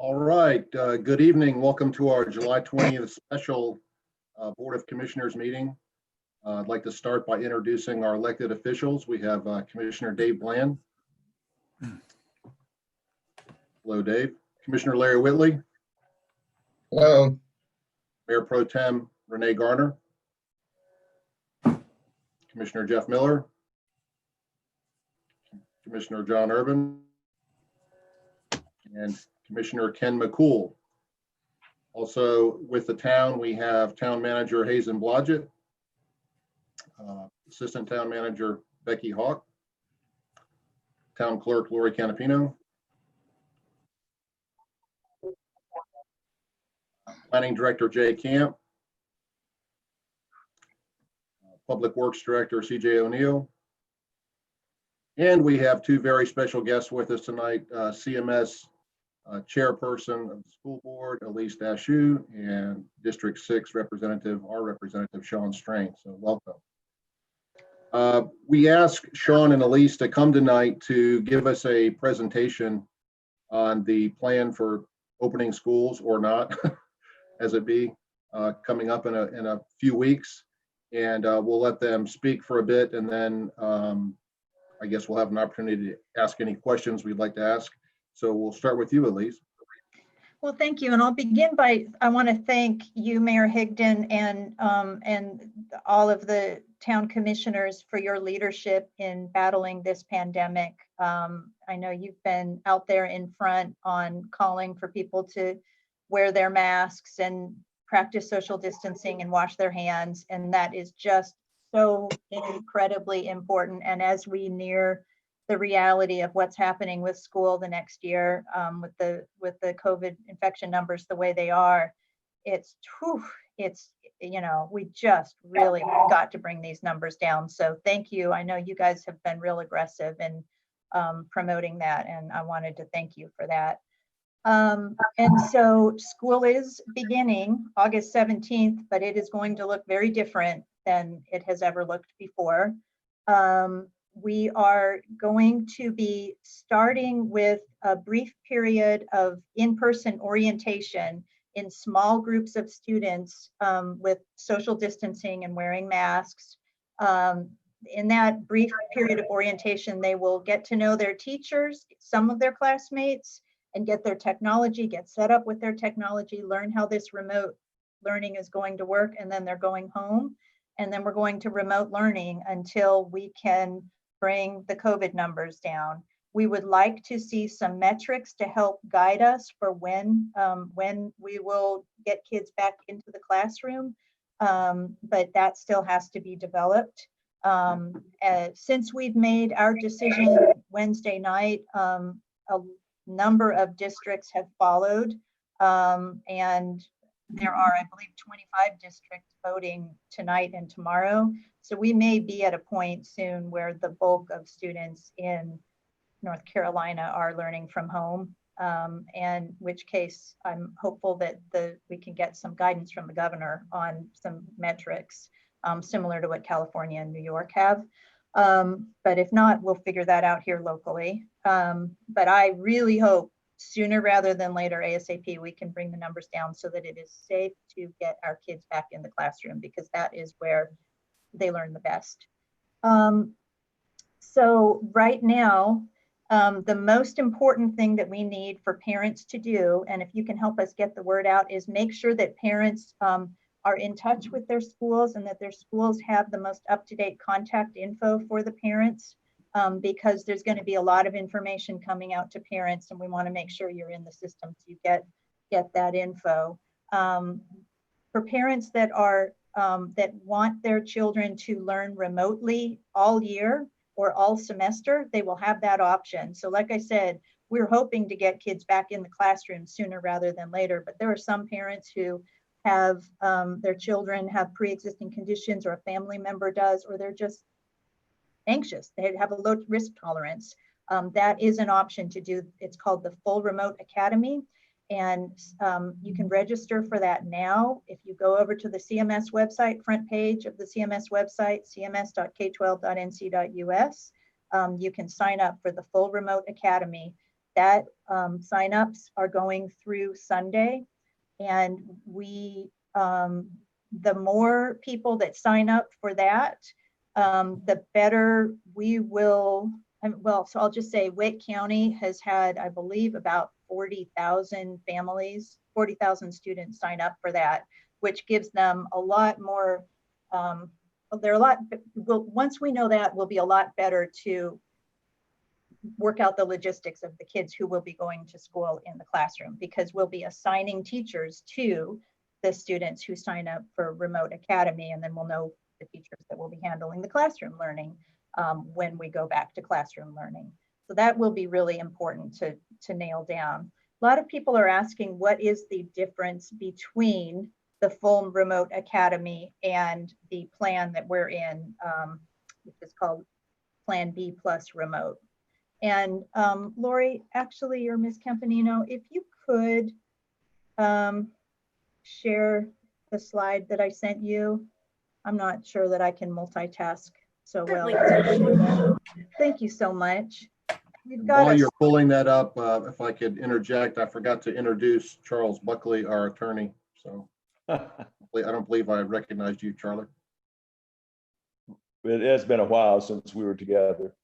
All right, good evening. Welcome to our July 20th special Board of Commissioners meeting. I'd like to start by introducing our elected officials. We have Commissioner Dave Bland. Hello, Dave. Commissioner Larry Whitley. Hello. Mayor Pro Tem Renee Garner. Commissioner Jeff Miller. Commissioner John Urban. And Commissioner Ken McCool. Also with the town, we have Town Manager Hazen Blodgett, Assistant Town Manager Becky Hawk, Town Clerk Lori Canapino, Planning Director Jay Camp, Public Works Director CJ O'Neill, and we have two very special guests with us tonight, CMS Chairperson of the School Board, Elise Dashu, and District 6 Representative, our Representative, Sean Strain. So welcome. We asked Sean and Elise to come tonight to give us a presentation on the plan for opening schools or not, as it be, coming up in a few weeks. And we'll let them speak for a bit, and then I guess we'll have an opportunity to ask any questions we'd like to ask. So we'll start with you, Elise. Well, thank you. And I'll begin by, I want to thank you, Mayor Higdon, and all of the town commissioners for your leadership in battling this pandemic. I know you've been out there in front on calling for people to wear their masks and practice social distancing and wash their hands. And that is just so incredibly important. And as we near the reality of what's happening with school the next year, with the COVID infection numbers the way they are, it's we just really got to bring these numbers down. So thank you. I know you guys have been real aggressive in promoting that, and I wanted to thank you for that. And so school is beginning August 17th, but it is going to look very different than it has ever looked before. We are going to be starting with a brief period of in-person orientation in small groups of students with social distancing and wearing masks. In that brief period of orientation, they will get to know their teachers, some of their classmates, and get their technology, get set up with their technology, learn how this remote learning is going to work, and then they're going home. And then we're going to remote learning until we can bring the COVID numbers down. We would like to see some metrics to help guide us for when we will get kids back into the classroom, but that still has to be developed. Since we've made our decision Wednesday night, a number of districts have followed, and there are, I believe, 25 districts voting tonight and tomorrow. So we may be at a point soon where the bulk of students in North Carolina are learning from home, and in which case I'm hopeful that we can get some guidance from the governor on some metrics similar to what California and New York have. But if not, we'll figure that out here locally. But I really hope sooner rather than later, ASAP, we can bring the numbers down so that it is safe to get our kids back in the classroom, because that is where they learn the best. So right now, the most important thing that we need for parents to do, and if you can help us get the word out, is make sure that parents are in touch with their schools and that their schools have the most up-to-date contact info for the parents, because there's going to be a lot of information coming out to parents, and we want to make sure you're in the system so you get that info. For parents that are that want their children to learn remotely all year or all semester, they will have that option. So like I said, we're hoping to get kids back in the classroom sooner rather than later, but there are some parents who have their children have pre-existing conditions, or a family member does, or they're just anxious. They have a low risk tolerance. That is an option to do. It's called the Full Remote Academy. And you can register for that now. If you go over to the CMS website, front page of the CMS website, cms.k12.nc.us, you can sign up for the Full Remote Academy. That signups are going through Sunday, and the more people that sign up for that, the better we will. Well, so I'll just say Wake County has had, I believe, about 40,000 families, 40,000 students sign up for that, which gives them a lot more. Once we know that, we'll be a lot better to work out the logistics of the kids who will be going to school in the classroom, because we'll be assigning teachers to the students who sign up for Remote Academy, and then we'll know the teachers that will be handling the classroom learning when we go back to classroom learning. So that will be really important to nail down. A lot of people are asking, what is the difference between the full Remote Academy and the plan that we're in, which is called Plan B plus Remote. And Lori, actually, or Ms. Campanino, if you could share the slide that I sent you. I'm not sure that I can multitask so well. Thank you so much. We've got While you're pulling that up, if I could interject, I forgot to introduce Charles Buckley, our attorney. So I don't believe I recognized you, Charlie. It has been a while since we were together.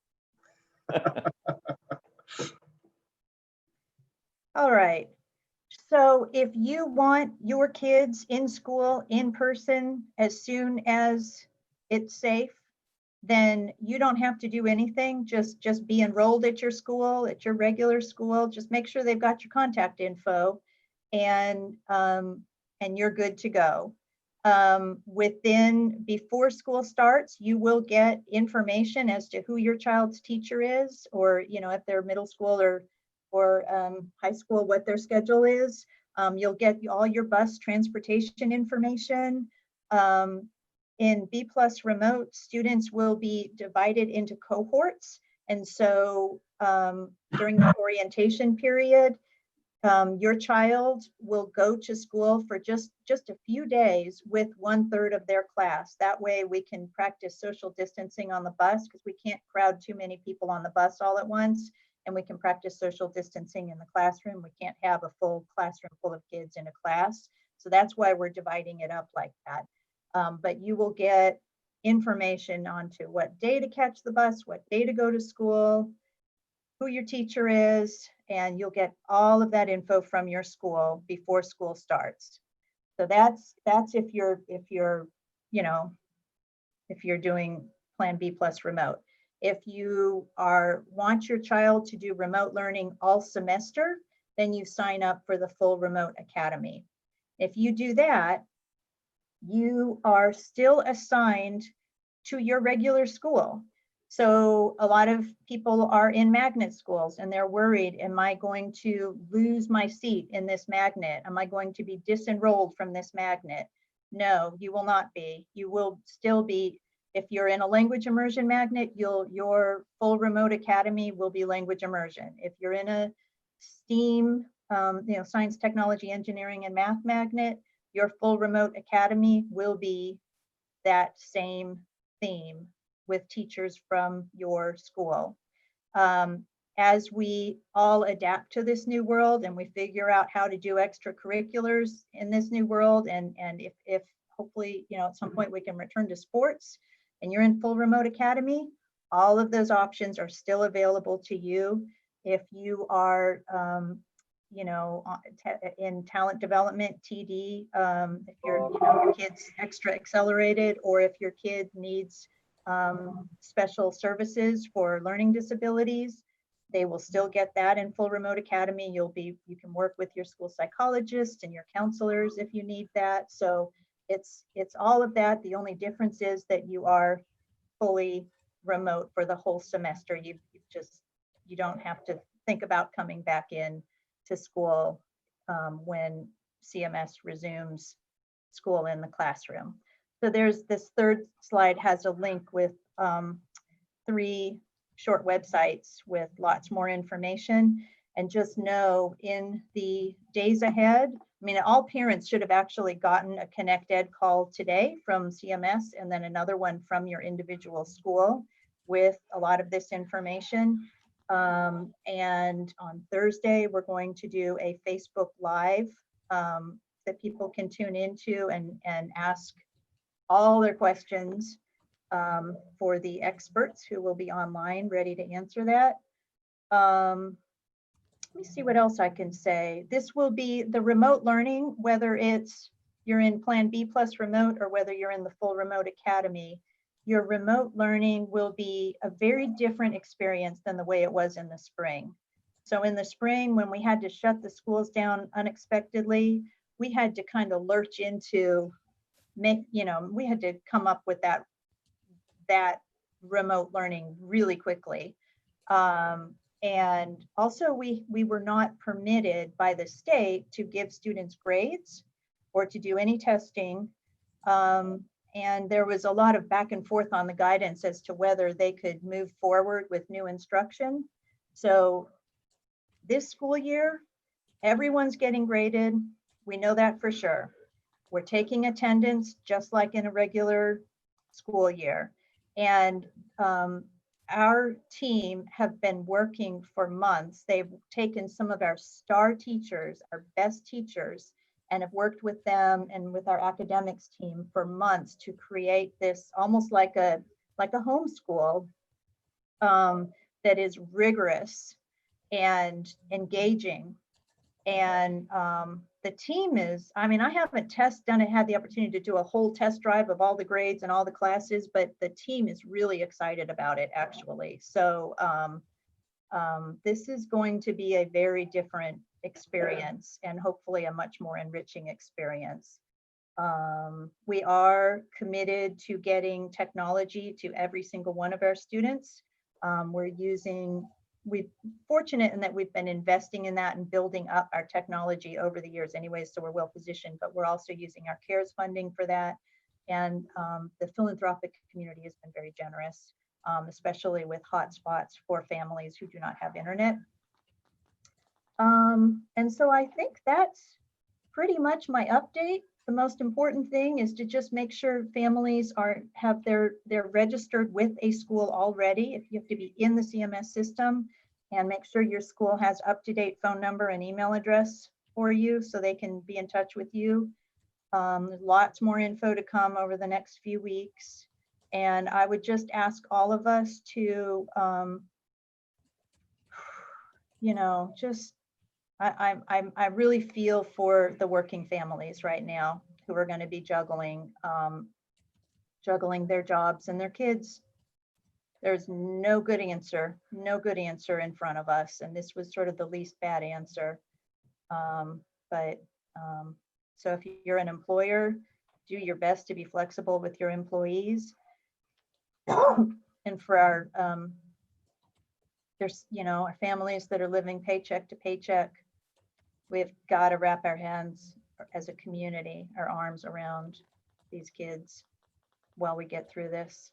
All right. So if you want your kids in school in person as soon as it's safe, then you don't have to do anything. Just be enrolled at your school, at your regular school. Just make sure they've got your contact info, and you're good to go. Before school starts, you will get information as to who your child's teacher is, or if they're middle school or high school, what their schedule is. You'll get all your bus transportation information. In B plus Remote, students will be divided into cohorts. And so during the orientation period, your child will go to school for just a few days with 1/3 of their class. That way we can practice social distancing on the bus, because we can't crowd too many people on the bus all at once. And we can practice social distancing in the classroom. We can't have a full classroom full of kids in a class. So that's why we're dividing it up like that. But you will get information onto what day to catch the bus, what day to go to school, who your teacher is, and you'll get all of that info from your school before school starts. So that's if you're doing Plan B plus Remote. If you want your child to do remote learning all semester, then you sign up for the full Remote Academy. If you do that, you are still assigned to your regular school. So a lot of people are in magnet schools and they're worried, am I going to lose my seat in this magnet? Am I going to be disenrolled from this magnet? No, you will not be. You will still be. If you're in a language immersion magnet, your full Remote Academy will be language immersion. If you're in a STEAM, science, technology, engineering, and math magnet, your full Remote Academy will be that same theme with teachers from your school. As we all adapt to this new world and we figure out how to do extracurriculars in this new world, and if hopefully, at some point we can return to sports and you're in full Remote Academy, all of those options are still available to you. If you are in talent development, TD, if your kid's extra accelerated, or if your kid needs special services for learning disabilities, they will still get that in full Remote Academy. You can work with your school psychologist and your counselors if you need that. So it's all of that. The only difference is that you are fully remote for the whole semester. You don't have to think about coming back in to school when CMS resumes school in the classroom. So there's this third slide has a link with 3 short websites with lots more information. And just know in the days ahead, all parents should have actually gotten a Connect Ed call today from CMS, and then another one from your individual school with a lot of this information. And on Thursday, we're going to do a Facebook Live that people can tune into and ask all their questions for the experts who will be online ready to answer that. Let me see what else I can say. This will be the remote learning, whether it's you're in Plan B plus remote or whether you're in the full remote academy. Your remote learning will be a very different experience than the way it was in the spring. So in the spring, when we had to shut the schools down unexpectedly, we had to kind of lurch into we had to come up with that remote learning really quickly. And also we were not permitted by the state to give students grades or to do any testing. And there was a lot of back and forth on the guidance as to whether they could move forward with new instruction. So this school year, everyone's getting graded. We know that for sure. We're taking attendance just like in a regular school year. And our team have been working for months. They've taken some of our star teachers, our best teachers, and have worked with them and with our academics team for months to create this almost like a homeschool that is rigorous and engaging. And the team is, I mean, I haven't had the opportunity to do a whole test drive of all the grades and all the classes, but the team is really excited about it actually. So this is going to be a very different experience and hopefully a much more enriching experience. We are committed to getting technology to every single one of our students. We're fortunate in that we've been investing in that and building up our technology over the years anyway, so we're well positioned, but we're also using our CARES funding for that. And the philanthropic community has been very generous, especially with hotspots for families who do not have internet. And so I think that's pretty much my update. The most important thing is to just make sure families they're registered with a school already. If you have to be in the CMS system, and make sure your school has up-to-date phone number and email address for you so they can be in touch with you. There's lots more info to come over the next few weeks. And I would just ask all of us to, I really feel for the working families right now who are going to be juggling their jobs and their kids. There's no good answer in front of us. And this was sort of the least bad answer. So if you're an employer, do your best to be flexible with your employees. And for our families that are living paycheck to paycheck, we've got to wrap our hands as a community, our arms around these kids while we get through this.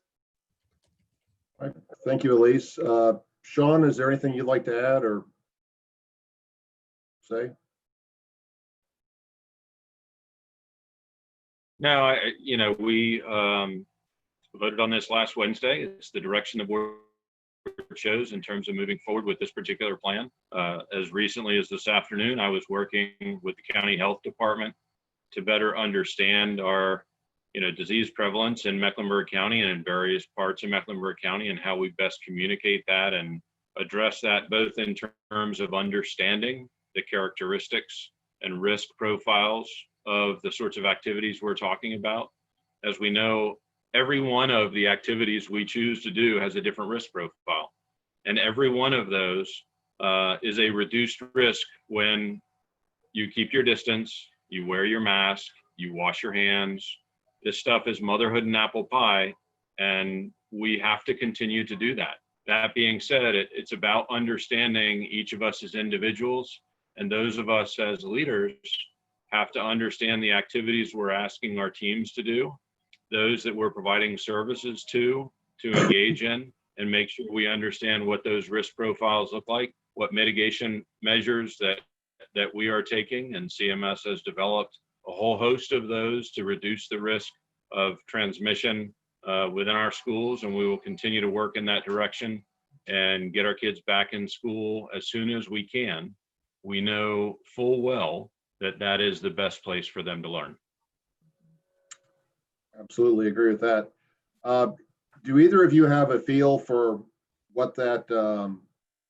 All right. Thank you, Elise. Sean, is there anything you'd like to add or say? No, we voted on this last Wednesday. It's the direction the board chose in terms of moving forward with this particular plan. As recently as this afternoon, I was working with the county health department to better understand our disease prevalence in Mecklenburg County and in various parts of Mecklenburg County, and how we best communicate that and address that both in terms of understanding the characteristics and risk profiles of the sorts of activities we're talking about. As we know, every one of the activities we choose to do has a different risk profile. And every one of those is a reduced risk when you keep your distance, you wear your mask, you wash your hands. This stuff is motherhood and apple pie, and we have to continue to do that. That being said, it's about understanding each of us as individuals, and those of us as leaders have to understand the activities we're asking our teams to do, those that we're providing services to engage in, and make sure we understand what those risk profiles look like, what mitigation measures that we are taking. And CMS has developed a whole host of those to reduce the risk of transmission within our schools, and we will continue to work in that direction and get our kids back in school as soon as we can, we know full well that that is the best place for them to learn. Absolutely agree with that. Do either of you have a feel for what that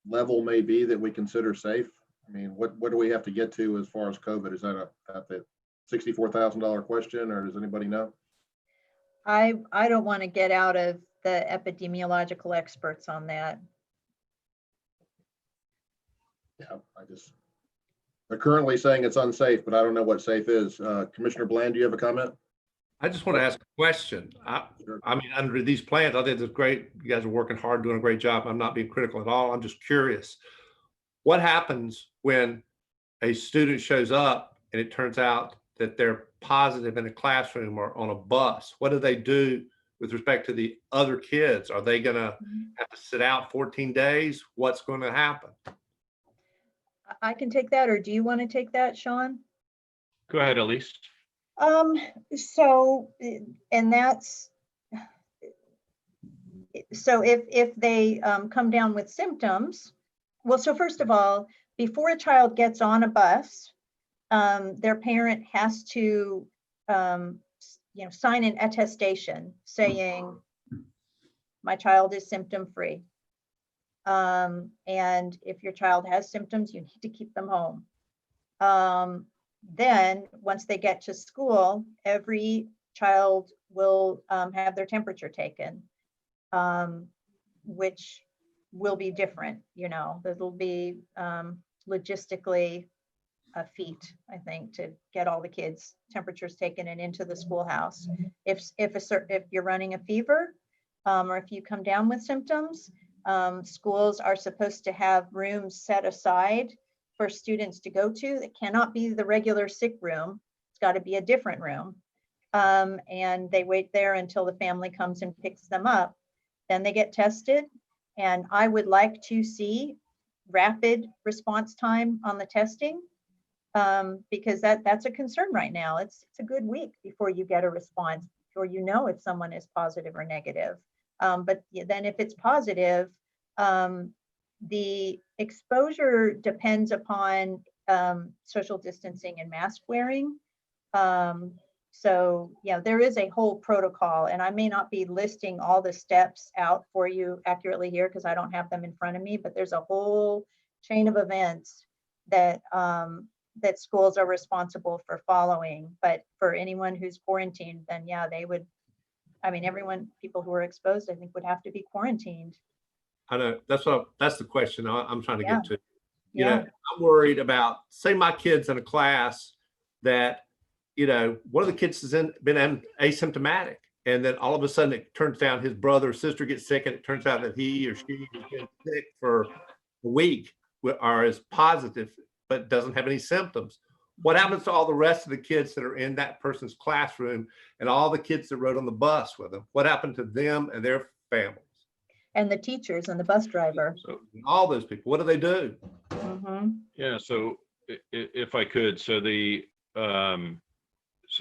level may be that we consider safe? I mean, what do we have to get to as far as COVID? Is that the $64,000 question, or does anybody know? I don't want to get out of the epidemiological experts on that. Yeah, they're currently saying it's unsafe, but I don't know what safe is. Commissioner Bland, do you have a comment? I just want to ask a question. Sure. I mean, under these plans, I think it's great. You guys are working hard, doing a great job. I'm not being critical at all. I'm just curious. What happens when a student shows up and it turns out that they're positive in a classroom or on a bus? What do they do with respect to the other kids? Are they going to have to sit out 14 days? What's going to happen? I can take that, or do you want to take that, Sean? Go ahead, Elise. So, and that's, so if they come down with symptoms, well, so first of all, before a child gets on a bus, their parent has to, sign an attestation saying, my child is symptom-free. And if your child has symptoms, you need to keep them home. Then once they get to school, every child will have their temperature taken, which will be different. It'll be logistically a feat, I think, to get all the kids' temperatures taken and into the schoolhouse. If you're running a fever, or if you come down with symptoms, schools are supposed to have rooms set aside for students to go to. It cannot be the regular sick room. It's got to be a different room. And they wait there until the family comes and picks them up. Then they get tested. And I would like to see rapid response time on the testing, because that's a concern right now. It's a good week before you get a response, before you know if someone is positive or negative. But then if it's positive, the exposure depends upon social distancing and mask wearing. So yeah, there is a whole protocol, and I may not be listing all the steps out for you accurately here because I don't have them in front of me, but there's a whole chain of events that that schools are responsible for following. But for anyone who's quarantined, then yeah, they would, I mean, people who are exposed, I think, would have to be quarantined. I know that's the question I'm trying to get to. Yeah. I'm worried about, say my kid's in a class that, one of the kids has been asymptomatic, and then all of a sudden it turns out his brother or sister gets sick, and it turns out that he or she has been sick for a week or is positive but doesn't have any symptoms. What happens to all the rest of the kids that are in that person's classroom and all the kids that rode on the bus with them? What happened to them and their families? And the teachers and the bus driver. So All those people, what do they do? Mm-hmm. yeah, so if I could, so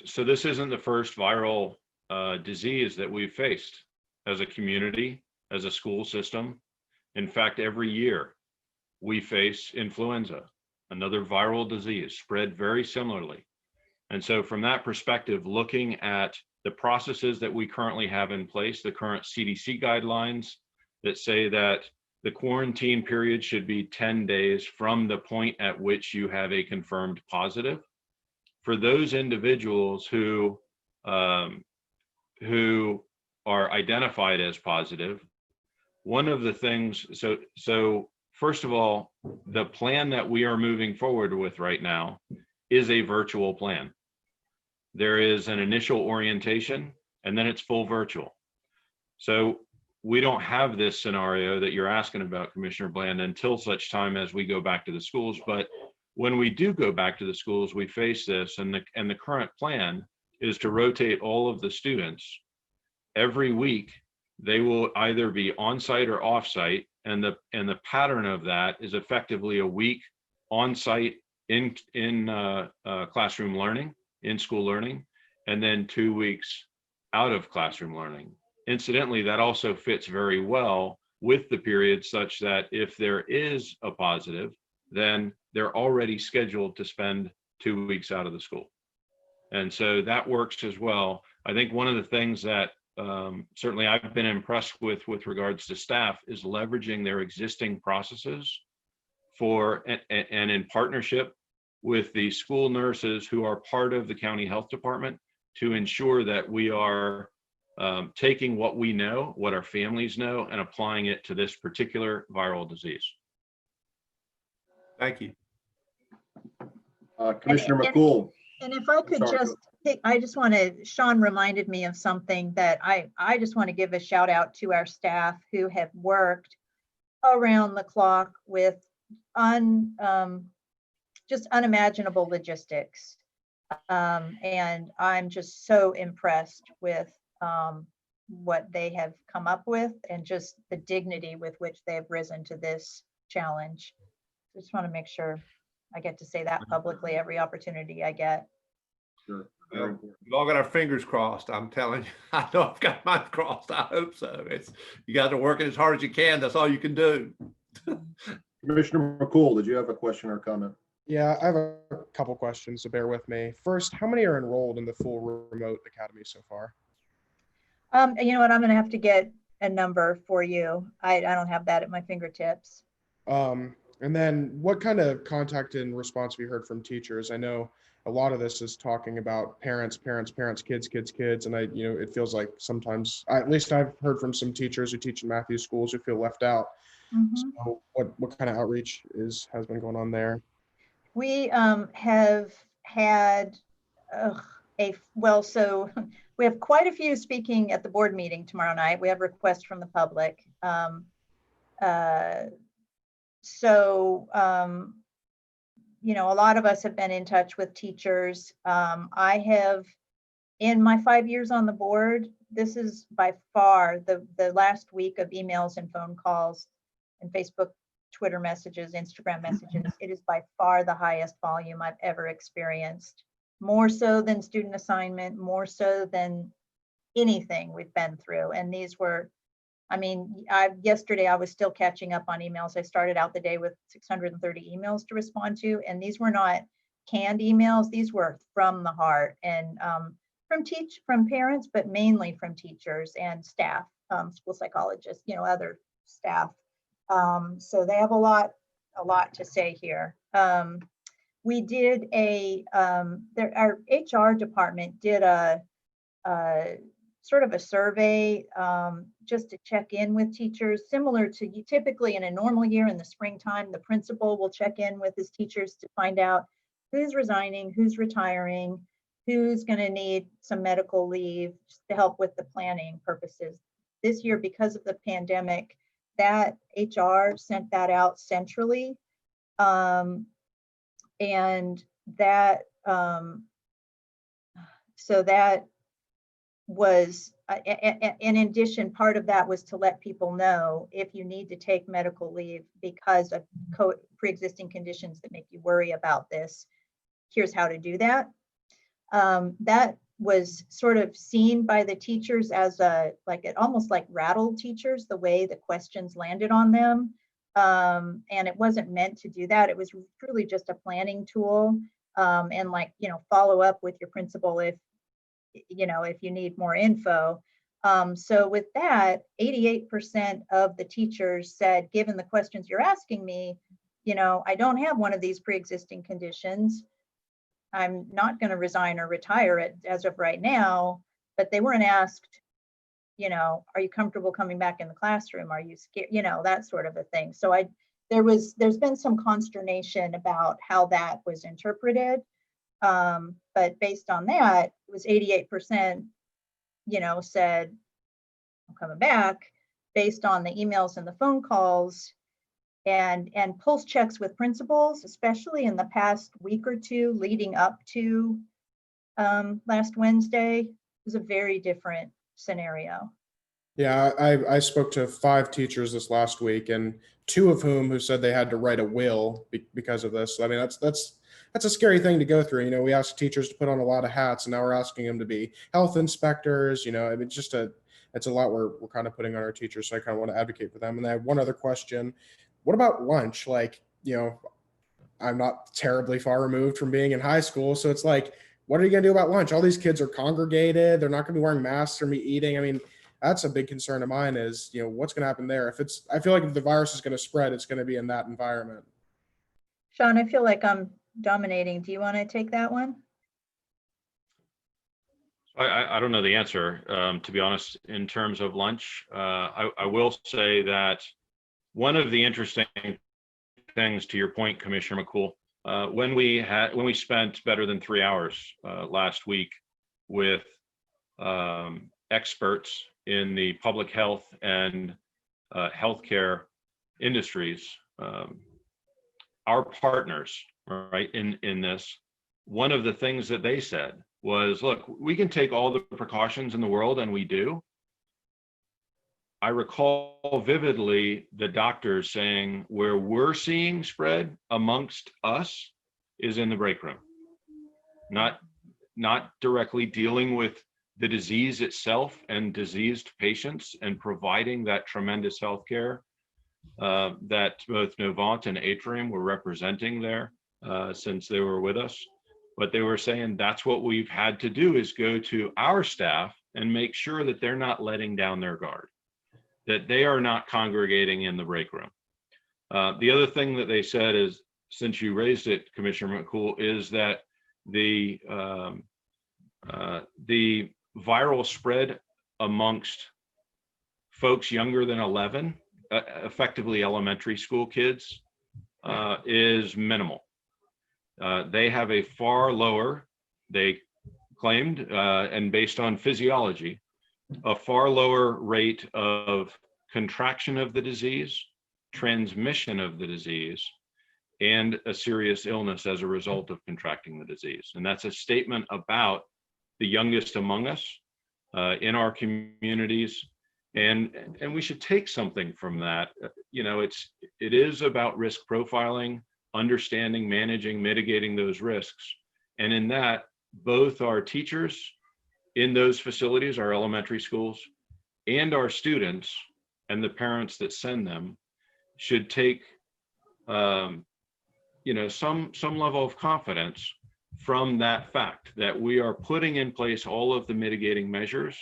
so this isn't the first viral disease that we've faced as a community, as a school system. In fact, every year we face influenza, another viral disease spread very similarly. And so from that perspective, looking at the processes that we currently have in place, the current CDC guidelines that say that the quarantine period should be 10 days from the point at which you have a confirmed positive. For those individuals who are identified as positive, one of the things, so first of all, the plan that we are moving forward with right now is a virtual plan. There is an initial orientation, and then it's full virtual. So we don't have this scenario that you're asking about, Commissioner Bland, until such time as we go back to the schools. But when we do go back to the schools, we face this, and the current plan is to rotate all of the students. Every week, they will either be on-site or off-site, and the pattern of that is effectively a week on-site in classroom learning, in school learning, and then 2 weeks out of classroom learning. Incidentally, that also fits very well with the period such that if there is a positive, then they're already scheduled to spend 2 weeks out of the school. And so that works as well. I think one of the things that certainly I've been impressed with regards to staff is leveraging their existing processes for, and in partnership with the school nurses who are part of the county health department, to ensure that we are taking what we know, what our families know, and applying it to this particular viral disease. Thank you. Commissioner and- McCool. And if I could Sorry, just, I just want to, Sean reminded me of something that I just want to give a shout out to our staff who have worked around the clock with just unimaginable logistics. And I'm just so impressed with what they have come up with and just the dignity with which they have risen to this challenge. Just want to make sure I get to say that publicly every opportunity I get. Sure. Very important. We've all got our fingers crossed. I'm telling you, I know I've got mine crossed. I hope so. You guys are working as hard as you can. That's all you can do. Commissioner McCool, did you have a question or comment? Yeah, I have a couple questions, so bear with me. First, how many are enrolled in the full remote academy so far? You know what? I'm going to have to get a number for you. I don't have that at my fingertips. And then what kind of contact and response have you heard from teachers? I know a lot of this is talking about parents, kids. And it feels like sometimes, at least I've heard from some teachers who teach in Matthews schools who feel left out. Mhm. So what kind of outreach has been going on there? We have had so we have quite a few speaking at the board meeting tomorrow night. We have requests from the public. A lot of us have been in touch with teachers. I have, in my 5 years on the board, this is by far the last week of emails and phone calls and Facebook, Twitter messages, Instagram messages. It is by far the highest volume I've ever experienced. More so than student assignment, more so than anything we've been through. And these were, yesterday I was still catching up on emails. I started out the day with 630 emails to respond to, and these were not canned emails. These were from the heart and from parents, but mainly from teachers and staff, school psychologists, other staff. So they have a lot to say here. We did our HR department did a sort of a survey just to check in with teachers, similar to typically in a normal year in the springtime, the principal will check in with his teachers to find out who's resigning, who's retiring, who's going to need some medical leave just to help with the planning purposes. This year, because of the pandemic, that HR sent that out centrally. And that, so that was, in addition, part of that was to let people know if you need to take medical leave because of pre-existing conditions that make you worry about this, here's how to do that. That was sort of seen by the teachers as it almost like rattled teachers, the way the questions landed on them. And it wasn't meant to do that. It was truly just a planning tool. And follow up with your principal if you need more info. So with that, 88% of the teachers said, given the questions you're asking me, I don't have one of these pre-existing conditions. I'm not going to resign or retire as of right now, but they weren't asked, are you comfortable coming back in the classroom? Are you scared? That sort of a thing. So there's been some consternation about how that was interpreted. But based on that, it was 88%, said, I'm coming back, based on the emails and the phone calls and pulse checks with principals, especially in the past week or two leading up to last Wednesday, was a very different scenario. Yeah, I spoke to 5 teachers this last week, and 2 of who said they had to write a will because of this. I mean, that's a scary thing to go through. We ask teachers to put on a lot of hats, and now we're asking them to be health inspectors. It's just a it's a lot we're kind of putting on our teachers. So I kind of want to advocate for them. And I have one other question. What about lunch? Like, I'm not terribly far removed from being in high school. So it's like, what are you going to do about lunch? All these kids are congregated. They're not going to be wearing masks or me eating. I mean, that's a big concern of mine is, what's going to happen there? I feel like if the virus is going to spread, it's going to be in that environment. Sean, I feel like I'm dominating. Do you want to take that one? I don't know the answer, to be honest, in terms of lunch. I will say that one of the interesting things, to your point, Commissioner McCool, when we spent better than 3 hours last week with experts in the public health and healthcare industries, our partners, right, in this, one of the things that they said was, look, we can take all the precautions in the world, and we do. I recall vividly the doctors saying where we're seeing spread amongst us is in the break room, not directly dealing with the disease itself and diseased patients and providing that tremendous health care that both Novant and Atrium were representing there since they were with us. But they were saying that's what we've had to do, is go to our staff and make sure that they're not letting down their guard, that they are not congregating in the break room. The other thing that they said is, since you raised it, Commissioner McCool, is that the viral spread amongst folks younger than 11, effectively elementary school kids, is minimal. They have a far lower, they claimed, and based on physiology, a far lower rate of contraction of the disease, transmission of the disease, and a serious illness as a result of contracting the disease. And that's a statement about the youngest among us in our communities. And we should take something from that. It is about risk profiling, understanding, managing, mitigating those risks. And in that, both our teachers in those facilities, our elementary schools, and our students and the parents that send them should take some level of confidence from that fact that we are putting in place all of the mitigating measures.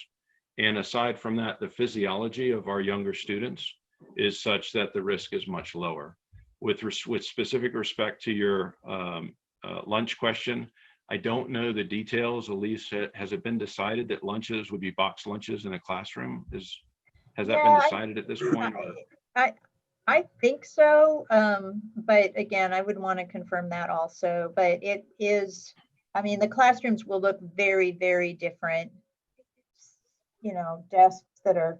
And aside from that, the physiology of our younger students is such that the risk is much lower. With specific respect to your lunch question, I don't know the details. Elise, has it been decided that lunches would be box lunches in a classroom? Has that been decided at this point? I think so, but again, I would want to confirm that also. But it is, the classrooms will look very, very different. Desks that are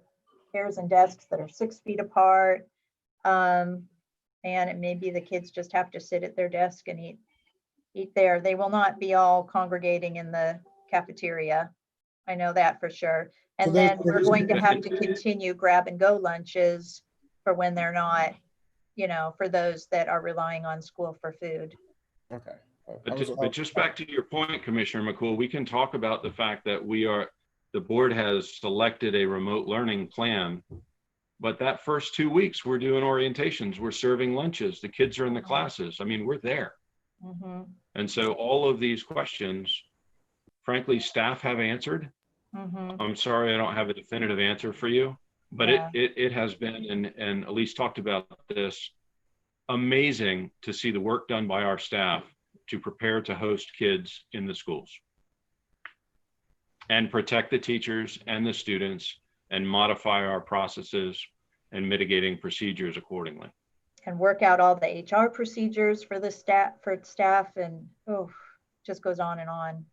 chairs and desks that are 6 feet apart. And it may be the kids just have to sit at their desk and eat there. They will not be all congregating in the cafeteria. I know that for sure. And then we're going to have to continue grab and go lunches for when they're not, for those that are relying on school for food. Okay. But just back to your point, Commissioner McCool, we can talk about the fact that the board has selected a remote learning plan, but that first 2 weeks we're doing orientations, we're serving lunches, the kids are in the classes. We're there. Mm-hmm. And so all of these questions, frankly, staff have answered. Mm-hmm. I'm sorry, I don't have a definitive answer for you, but it has been, and Elise talked about this, amazing to see the work done by our staff to prepare to host kids in the schools and protect the teachers and the students and modify our processes and mitigating procedures accordingly. And work out all the HR procedures for the staff, and just goes on and on.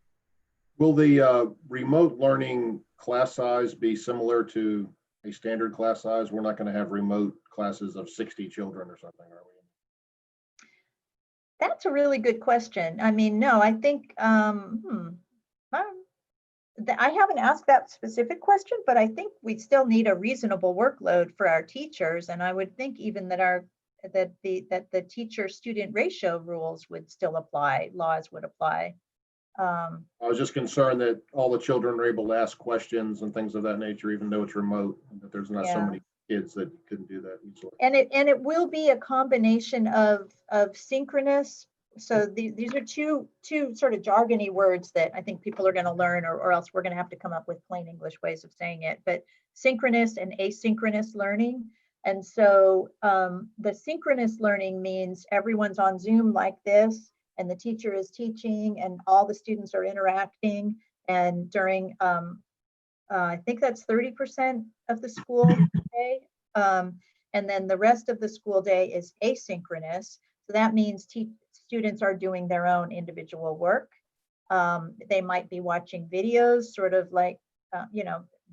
Will the remote learning class size be similar to a standard class size? We're not going to have remote classes of 60 children or something, are we? That's a really good question. No, I think, I haven't asked that specific question, but I think we still need a reasonable workload for our teachers. And I would think even that the teacher-student ratio rules would still apply, laws would apply. I was just concerned that all the children are able to ask questions and things of that nature, even though it's remote, and that there's not so Yeah. many kids that couldn't do that easily. And it will be a combination of synchronous. So these are two sort of jargony words that I think people are going to learn, or else we're going to have to come up with plain English ways of saying it. But synchronous and asynchronous learning. And so the synchronous learning means everyone's on Zoom like this, and the teacher is teaching, and all the students are interacting. And during, I think that's 30% of the school day. And then the rest of the school day is asynchronous. So that means students are doing their own individual work. They might be watching videos, sort of like,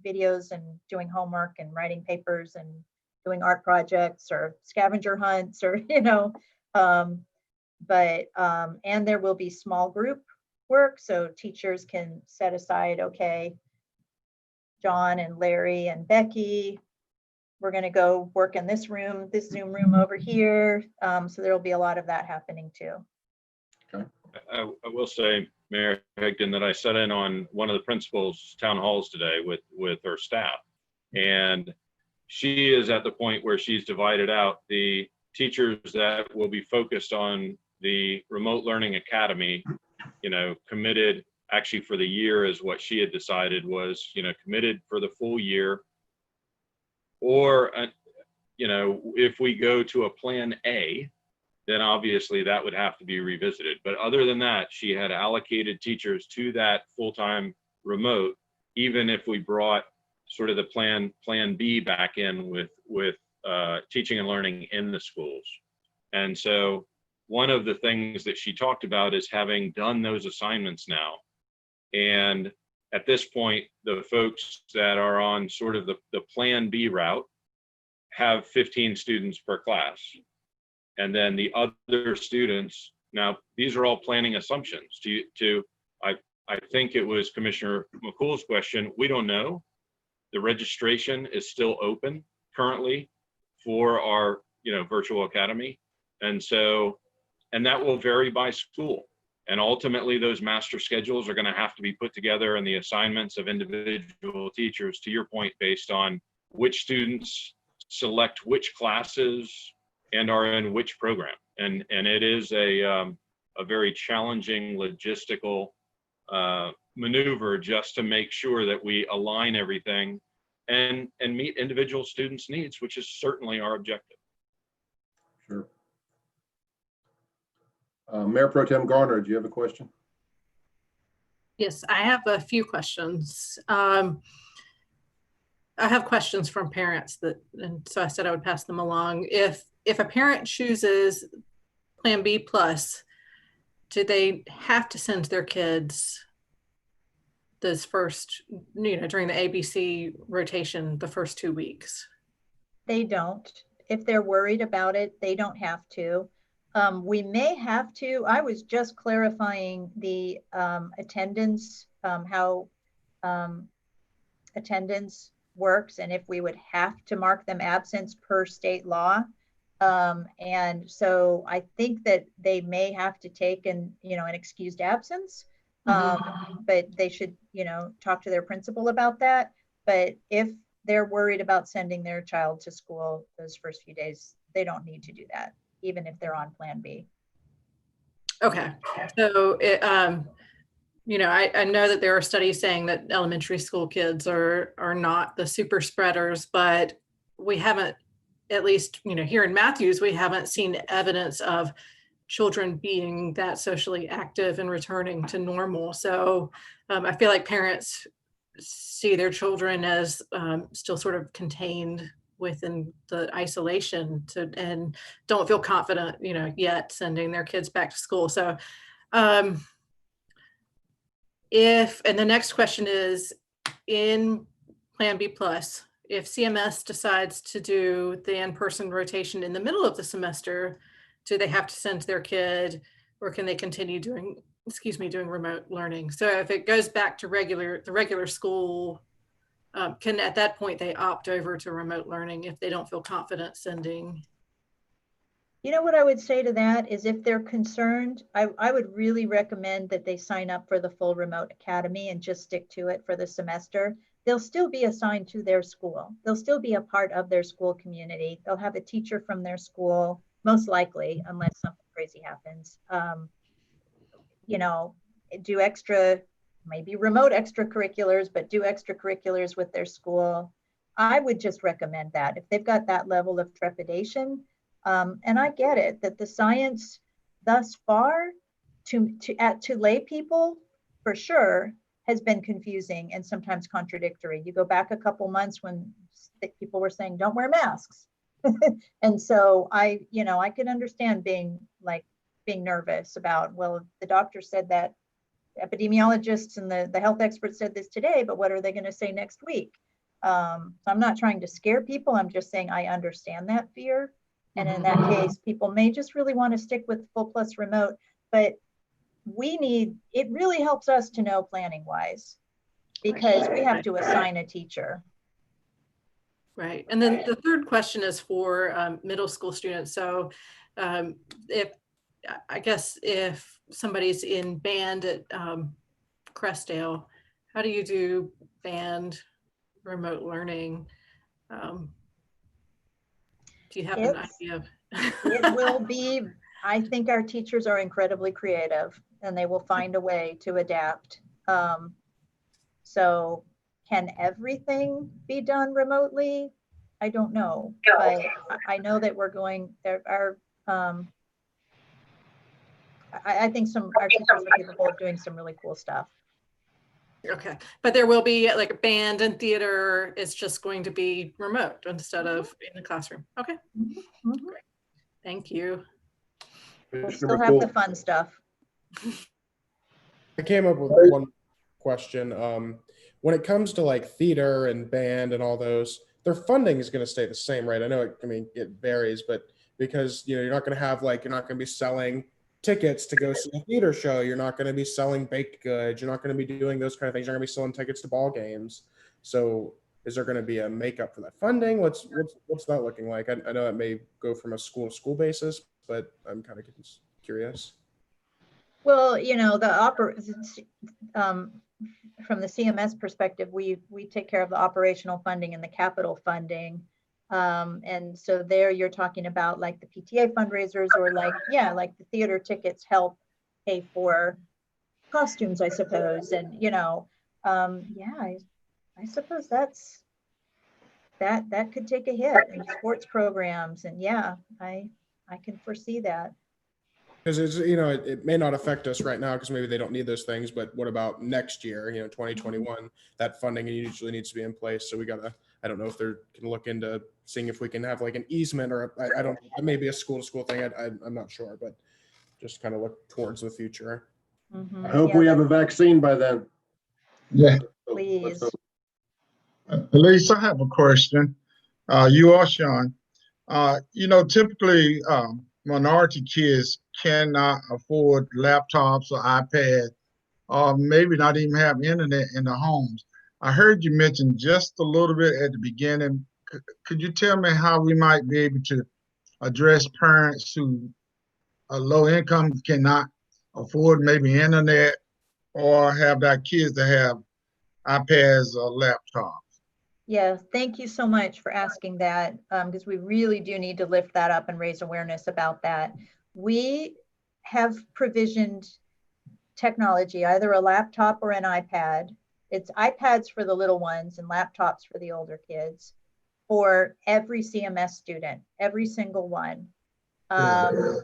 videos, and doing homework and writing papers and doing art projects or scavenger hunts, or, and there will be small group work. So teachers can set aside, okay, John and Larry and Becky, we're going to go work in this room, this Zoom room over here. So there'll be a lot of that happening too. I will say, Mayor Higdon, that I sat in on one of the principals' town halls today with her staff. And she is at the point where she's divided out the teachers that will be focused on the remote learning academy, committed actually for the year, is what she had decided was, committed for the full year. Or, if we go to a plan A, then obviously that would have to be revisited. But other than that, she had allocated teachers to that full-time remote, even if we brought sort of the plan B back in with teaching and learning in the schools. And so one of the things that she talked about is having done those assignments now. And at this point, the folks that are on sort of the plan B route have 15 students per class. And then the other students, now these are all planning assumptions. I think it was Commissioner McCool's question. We don't know. The registration is still open currently for our virtual academy. And that will vary by school. And ultimately those master schedules are going to have to be put together, and the assignments of individual teachers, to your point, based on which students select which classes and are in which program. And it is a very challenging logistical maneuver just to make sure that we align everything and meet individual students' needs, which is certainly our objective. Sure. Mayor Pro Tem Garner, do you have a question? Yes, I have a few questions. I have questions from parents and so I said I would pass them along. If a parent chooses Plan B plus, do they have to send their kids this first, during the ABC rotation, the first 2 weeks? They don't. If they're worried about it, they don't have to. We may have to. I was just clarifying the attendance, how attendance works, and if we would have to mark them absence per state law. And so I think that they may have to take an excused absence, but they should, talk to their principal about that. But if they're worried about sending their child to school those first few days, they don't need to do that, even if they're on Plan B. Okay, so I know that there are studies saying that elementary school kids are not the super spreaders, but we haven't, at least here in Matthews, we haven't seen evidence of children being that socially active and returning to normal. So I feel like parents see their children as still sort of contained within the isolation and don't feel confident, yet sending their kids back to school. So and the next question is, in Plan B plus, if CMS decides to do the in-person rotation in the middle of the semester, do they have to send their kid, or can they continue doing remote learning? So if it goes back to the regular school, can at that point they opt over to remote learning if they don't feel confident sending You know what I would say to that is if they're concerned, I would really recommend that they sign up for the full remote academy and just stick to it for the semester. They'll still be assigned to their school. They'll still be a part of their school community. They'll have a teacher from their school, most likely, unless something crazy happens. You know, do extra, maybe remote extracurriculars, but do extracurriculars with their school. I would just recommend that if they've got that level of trepidation. And I get it that the science thus far to lay people for sure has been confusing and sometimes contradictory. You go back a couple months when people were saying don't wear masks. And so I could understand being nervous about, well, the doctor said that, epidemiologists and the health experts said this today, but what are they going to say next week? So I'm not trying to scare people. I'm just saying I understand that fear. And in that case, people may just really want to stick with full plus remote, but it really helps us to know planning wise, because we have to assign a teacher. Right. And then the third question is for middle school students. So if somebody's in band at Crestdale, how do you do band remote learning? Do you have an idea of? It will be, I think our teachers are incredibly creative and they will find a way to adapt. So can everything be done remotely? I don't know, but I know that I think our teachers are capable of doing some really cool stuff. Okay, but there will be like a band and theater. It's just going to be remote instead of in the classroom. Okay, great. Thank you. We'll still have the fun stuff. I came up with one question. When it comes to like theater and band and all those, their funding is going to stay the same, right? I know it varies, but because you're not going to be selling tickets to go see a theater show. You're not going to be selling baked goods. You're not going to be doing those kind of things. You're going to be selling tickets to ball games. So is there going to be a makeup for that funding? What's that looking like? I know it may go from a school to school basis, but I'm kind of curious. Well, from the CMS perspective, we take care of the operational funding and the capital funding. And so there you're talking about like the PTA fundraisers or like the theater tickets help pay for costumes, I suppose. And, I suppose that could take a hit, and sports programs. And I can foresee that. Because it may not affect us right now because maybe they don't need those things, but what about next year, 2021, that funding usually needs to be in place. So I don't know if they can look into seeing if we can have like an easement or it may be a school to school thing. I'm not sure, but just kind of look towards the future. I hope we have a vaccine by then. Yeah. Please. Elise, I have a question. You or Sean, typically minority kids cannot afford laptops or iPads, or maybe not even have internet in their homes. I heard you mention just a little bit at the beginning. Could you tell me how we might be able to address parents who are low income, cannot afford maybe internet, or have their kids that have iPads or laptops? Yeah, thank you so much for asking that, because we really do need to lift that up and raise awareness about that. We have provisioned technology, either a laptop or an iPad. It's iPads for the little ones and laptops for the older kids for every CMS student, every single one.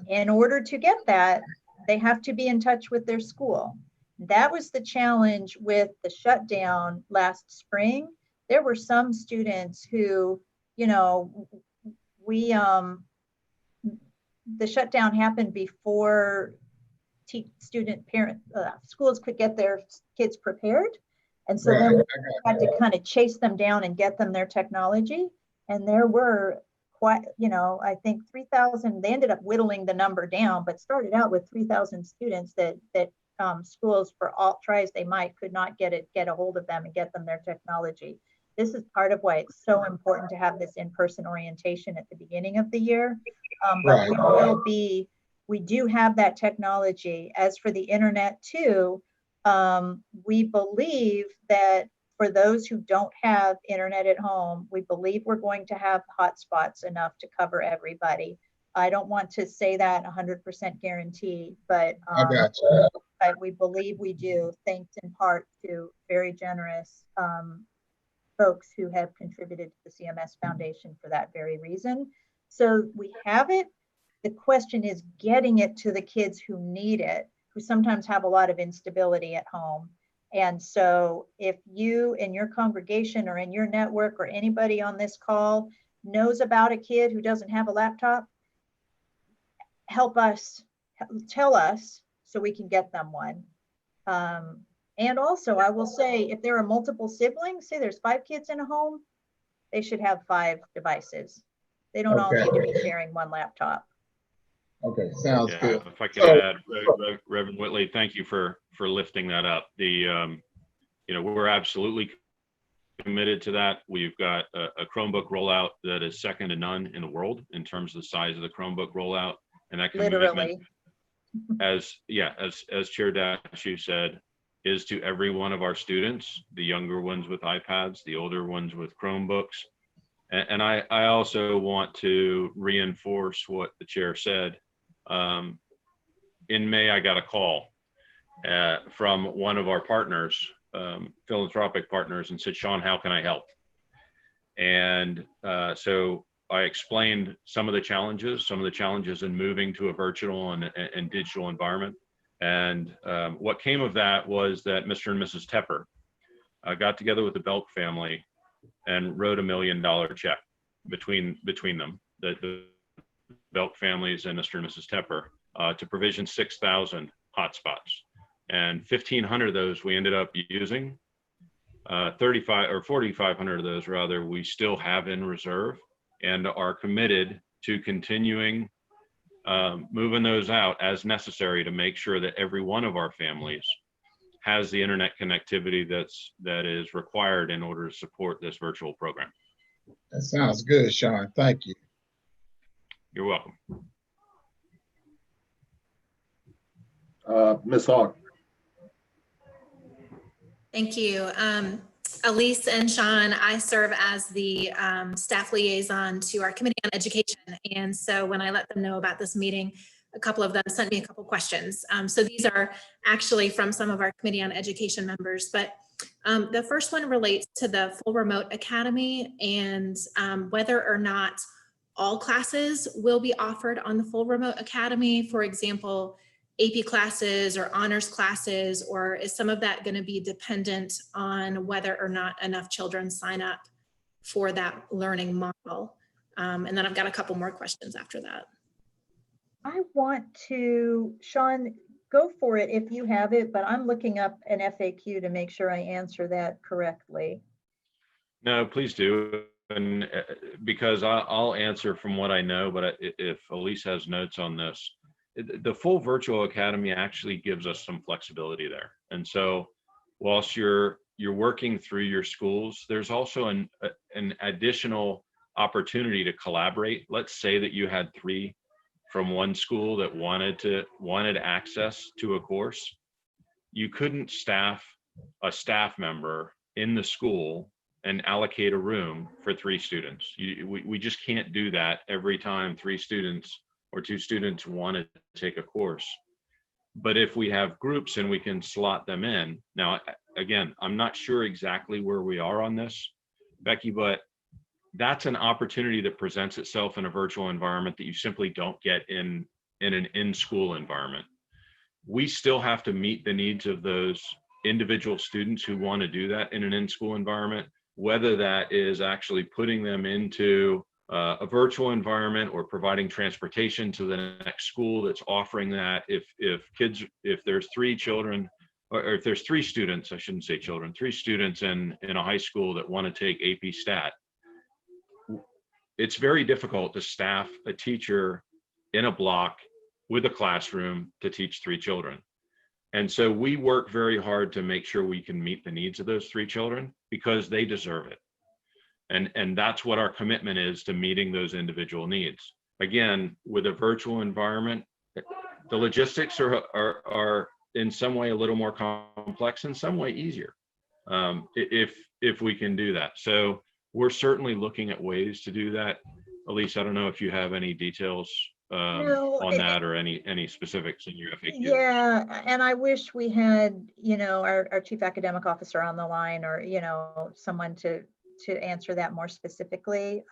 In order to get that, they have to be in touch with their school. That was the challenge with the shutdown last spring. There were some students who, the shutdown happened before schools could get their kids prepared. And so then we had to kind of chase them down and get them their technology. And there were quite, I think 3,000, they ended up whittling the number down, but started out with 3,000 students that schools, for all tries they might, could not get a hold of them and get them their technology. This is part of why it's so important to have this in-person orientation at the beginning of the year. But we do have that technology. As for the internet too, we believe that for those who don't have internet at home, we believe we're going to have hotspots enough to cover everybody. I don't want to say that 100% guarantee, but I got you. we believe we do, thanks in part to very generous folks who have contributed to the CMS Foundation for that very reason. So we have it. The question is getting it to the kids who need it, who sometimes have a lot of instability at home. And so if you in your congregation or in your network or anybody on this call knows about a kid who doesn't have a laptop, help us, tell us so we can get them one. And also I will say, if there are multiple siblings, say there's 5 kids in a home, they should have 5 devices. They don't all need to be sharing one laptop. Okay, sounds Yeah, good. if I could add, Reverend Whitley, thank you for lifting that up. We're absolutely committed to that. We've got a Chromebook rollout that is second to none in the world in terms of the size of the Chromebook rollout, and that commitment, Literally. as Chair Dashew said, is to every one of our students, the younger ones with iPads, the older ones with Chromebooks. And I also want to reinforce what the chair said. In May, I got a call from one of our partners, philanthropic partners, and said, "Sean, how can I help?" And so I explained some of the challenges in moving to a virtual and digital environment. And what came of that was that Mr. and Mrs. Tepper got together with the Belk family and wrote $1 million check between them, the Belk families and Mr. and Mrs. Tepper, to provision 6,000 hotspots. And 1,500 of those we ended up using. 4,500 of those rather, we still have in reserve and are committed to continuing moving those out as necessary to make sure that every one of our families has the internet connectivity that is required in order to support this virtual program. That sounds good, Sean. Thank you. You're welcome. Ms. Hawk. Thank you. Elise and Sean, I serve as the staff liaison to our Committee on Education. And so when I let them know about this meeting, a couple of them sent me a couple questions. So these are actually from some of our Committee on Education members, but the first one relates to the Full Remote Academy and whether or not all classes will be offered on the Full Remote Academy. For example, AP classes or honors classes, or is some of that going to be dependent on whether or not enough children sign up for that learning model? And then I've got a couple more questions after that. I want to, Sean, go for it if you have it, but I'm looking up an FAQ to make sure I answer that correctly. No, please do. And because I'll answer from what I know, but if Elise has notes on this, the full virtual academy actually gives us some flexibility there. And so whilst you're working through your schools, there's also an additional opportunity to collaborate. Let's say that you had 3 from one school that wanted access to a course. You couldn't staff a staff member in the school and allocate a room for 3 students. We just can't do that every time 3 students or 2 students want to take a course. But if we have groups and we can slot them in. Now, again, I'm not sure exactly where we are on this, Becky, but that's an opportunity that presents itself in a virtual environment that you simply don't get in an in-school environment. We still have to meet the needs of those individual students who want to do that in an in-school environment, whether that is actually putting them into a virtual environment or providing transportation to the next school that's offering that. If there's 3 children, or if there's 3 students, I shouldn't say children, 3 students in a high school that want to take AP Stat, it's very difficult to staff a teacher in a block with a classroom to teach 3 children. And so we work very hard to make sure we can meet the needs of those 3 children because they deserve it. And that's what our commitment is to meeting those individual needs. again, with a virtual environment, the logistics are in some way a little more complex, in some way easier, if we can do that. So we're certainly looking at ways to do that. Elise, I don't know if you have any details No, on that, or any specifics in your FAQ. yeah, and I wish we had, our chief academic officer on the line, or, someone to answer that more specifically.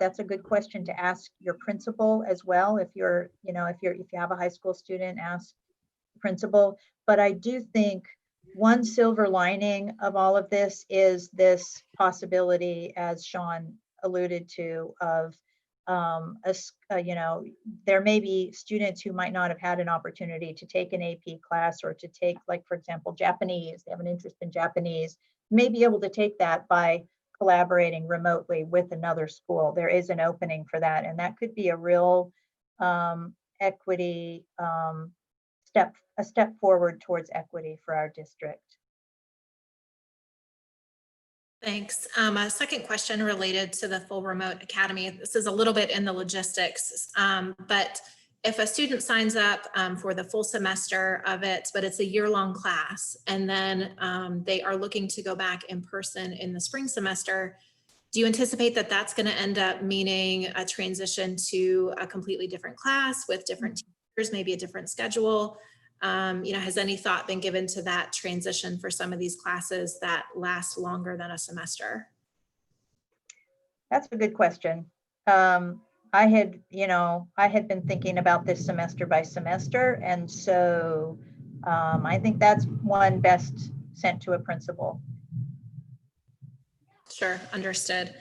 That's a good question to ask your principal as well. If you have a high school student, ask the principal. But I do think one silver lining of all of this is this possibility, as Sean alluded to, of there may be students who might not have had an opportunity to take an AP class, or to take, like, for example, Japanese. They have an interest in Japanese, may be able to take that by collaborating remotely with another school. There is an opening for that, and that could be a real equity step forward towards equity for our district. Thanks. A second question related to the full remote academy. This is a little bit in the logistics, but if a student signs up for the full semester of it, but it's a year-long class, and then they are looking to go back in person in the spring semester, do you anticipate that that's going to end up meaning a transition to a completely different class with different teachers, maybe a different schedule? Has any thought been given to that transition for some of these classes that last longer than a semester? That's a good question. I had been thinking about this semester by semester, and so I think that's one best sent to a principal. Sure, understood.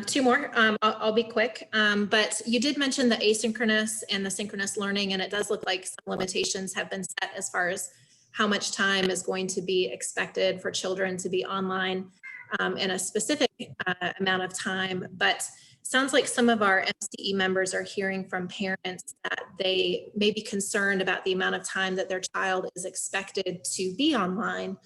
Two more, I'll be quick, but you did mention the asynchronous and the synchronous learning, and it does look like some limitations have been set as far as how much time is going to be expected for children to be online in a specific amount of time. But sounds like some of our MCE members are hearing from parents that they may be concerned about the amount of time that their child is expected to be online.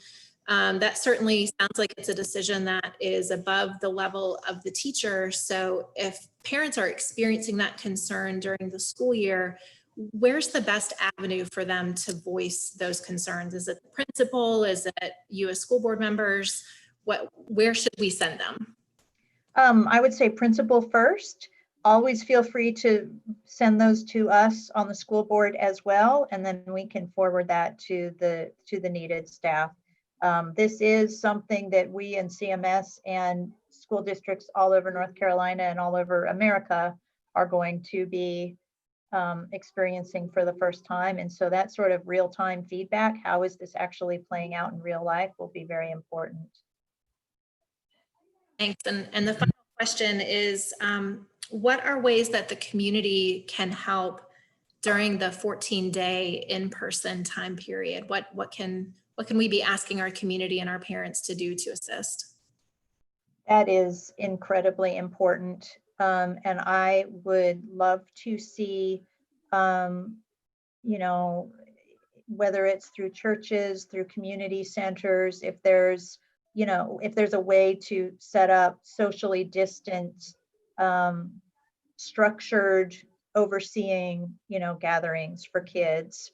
That certainly sounds like it's a decision that is above the level of the teacher. So if parents are experiencing that concern during the school year, where's the best avenue for them to voice those concerns? Is it the principal? Is it you as school board members? Where should we send them? I would say principal first. Always feel free to send those to us on the school board as well, and then we can forward that to the needed staff. This is something that we in CMS and school districts all over North Carolina and all over America are going to be experiencing for the first time. And so that sort of real-time feedback, how is this actually playing out in real life, will be very important. Thanks. And the final question is, what are ways that the community can help during the 14-day in-person time period? What can we be asking our community and our parents to do to assist? That is incredibly important. And I would love to see, whether it's through churches, through community centers, if there's a way to set up socially distanced, structured overseeing, gatherings for kids.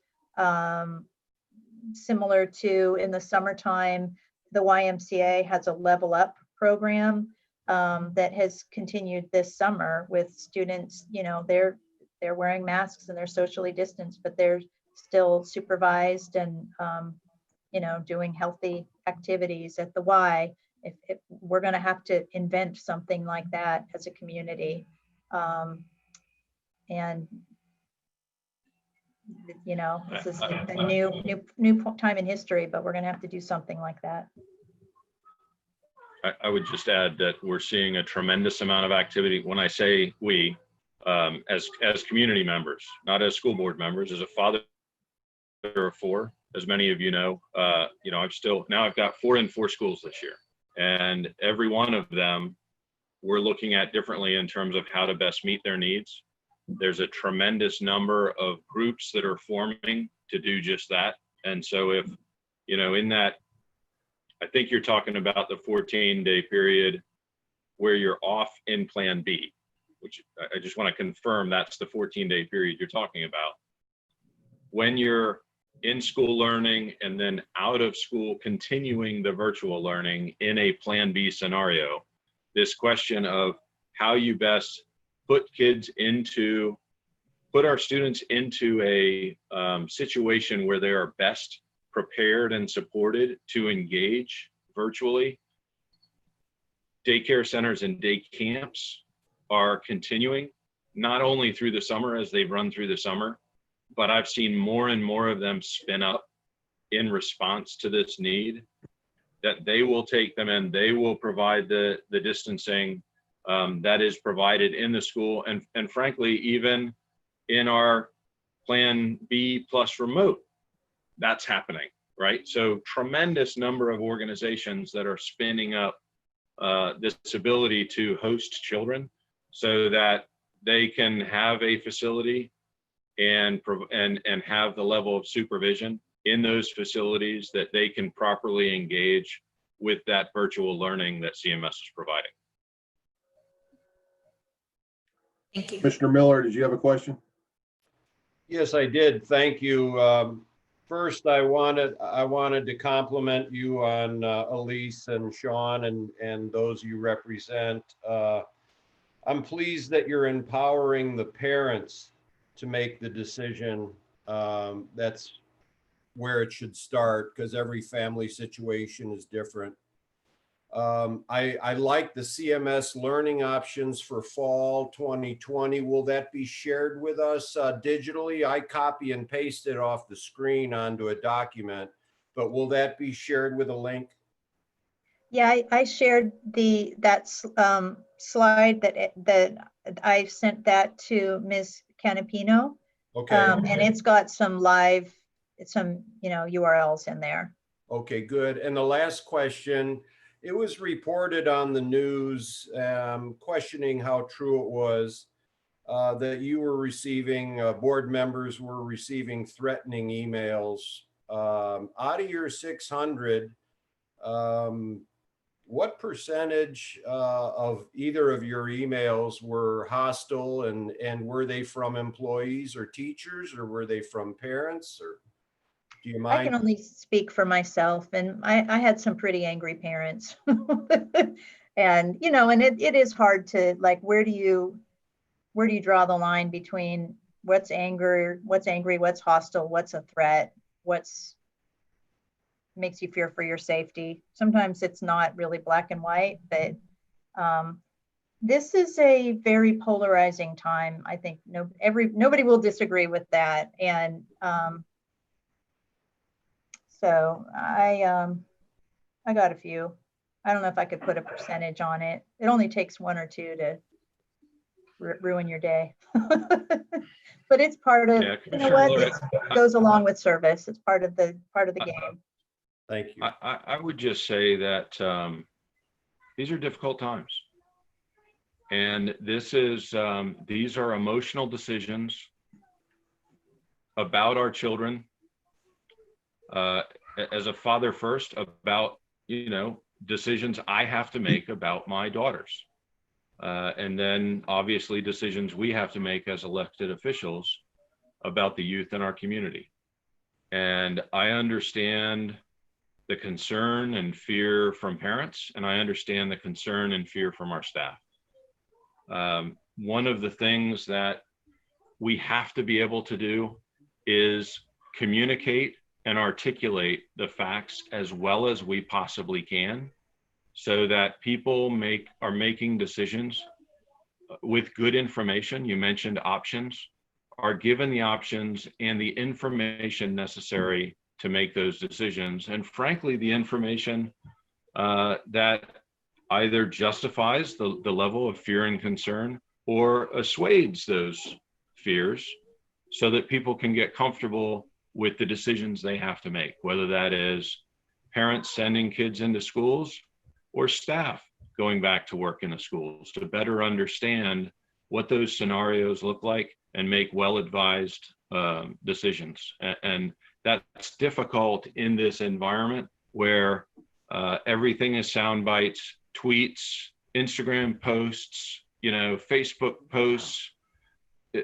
Similar to in the summertime, the YMCA has a Level Up program that has continued this summer with students. They're wearing masks and they're socially distanced, but they're still supervised and doing healthy activities at the Y. If we're going to have to invent something like that as a community, and this is a new time in history, but we're going to have to do something like that. I would just add that we're seeing a tremendous amount of activity. When I say we, as community members, not as school board members, as a father of four, as many of you know, I've got 4 in 4 schools this year, and every one of them we're looking at differently in terms of how to best meet their needs. There's a tremendous number of groups that are forming to do just that. And so if, in that, I think you're talking about the 14-day period where you're off in Plan B. which I just want to confirm that's the 14-day period you're talking about. When you're in school learning and then out of school continuing the virtual learning in a Plan B scenario, this question of how you best put our students into a situation where they are best prepared and supported to engage virtually. Daycare centers and day camps are continuing, not only through the summer as they've run through the summer, but I've seen more and more of them spin up in response to this need, that they will take them and they will provide the distancing that is provided in the school. And frankly, even in our Plan B plus remote, that's happening, right? So tremendous number of organizations that are spinning up this ability to host children so that they can have a facility and have the level of supervision in those facilities that they can properly engage with that virtual learning that CMS is providing. Thank you. Commissioner Miller, did you have a question? Yes, I did. Thank you. First, I wanted to compliment you on Elise and Sean and those you represent. I'm pleased that you're empowering the parents to make the decision. That's where it should start, because every family situation is different. I like the CMS learning options for fall 2020. Will that be shared with us digitally? I copy and paste it off the screen onto a document, but will that be shared with a link? Yeah, I shared that slide that I sent that to Ms. Canapino. Okay. And it's got some URLs in there. Okay, good. And the last question, it was reported on the news, questioning how true it was, that you were receiving, board members were receiving threatening emails. Out of your 600, what percentage of either of your emails were hostile, and were they from employees or teachers, or were they from parents, or do you mind? I can only speak for myself, and I had some pretty angry parents. And it is hard to, like, where do you draw the line between what's angry, what's hostile, what's a threat, what's makes you fear for your safety. Sometimes it's not really black and white, but this is a very polarizing time. I think nobody will disagree with that. And so I got a few. I don't know if I could put a percentage on it. It only takes one or two to ruin your day. But it's part of, it goes along with service. It's part of the game. Thank you. I would just say that these are difficult times. And these are emotional decisions about our children. As a father first, about, decisions I have to make about my daughters. And then obviously decisions we have to make as elected officials about the youth in our community. And I understand the concern and fear from parents, and I understand the concern and fear from our staff. One of the things that we have to be able to do is communicate and articulate the facts as well as we possibly can, so that people are making decisions with good information. You mentioned options, are given the options and the information necessary to make those decisions. And frankly, the information that either justifies the level of fear and concern or assuades those fears, so that people can get comfortable with the decisions they have to make, whether that is parents sending kids into schools or staff going back to work in the schools, to better understand what those scenarios look like and make well-advised decisions. And that's difficult in this environment where everything is sound bites, tweets, Instagram posts, Facebook posts, a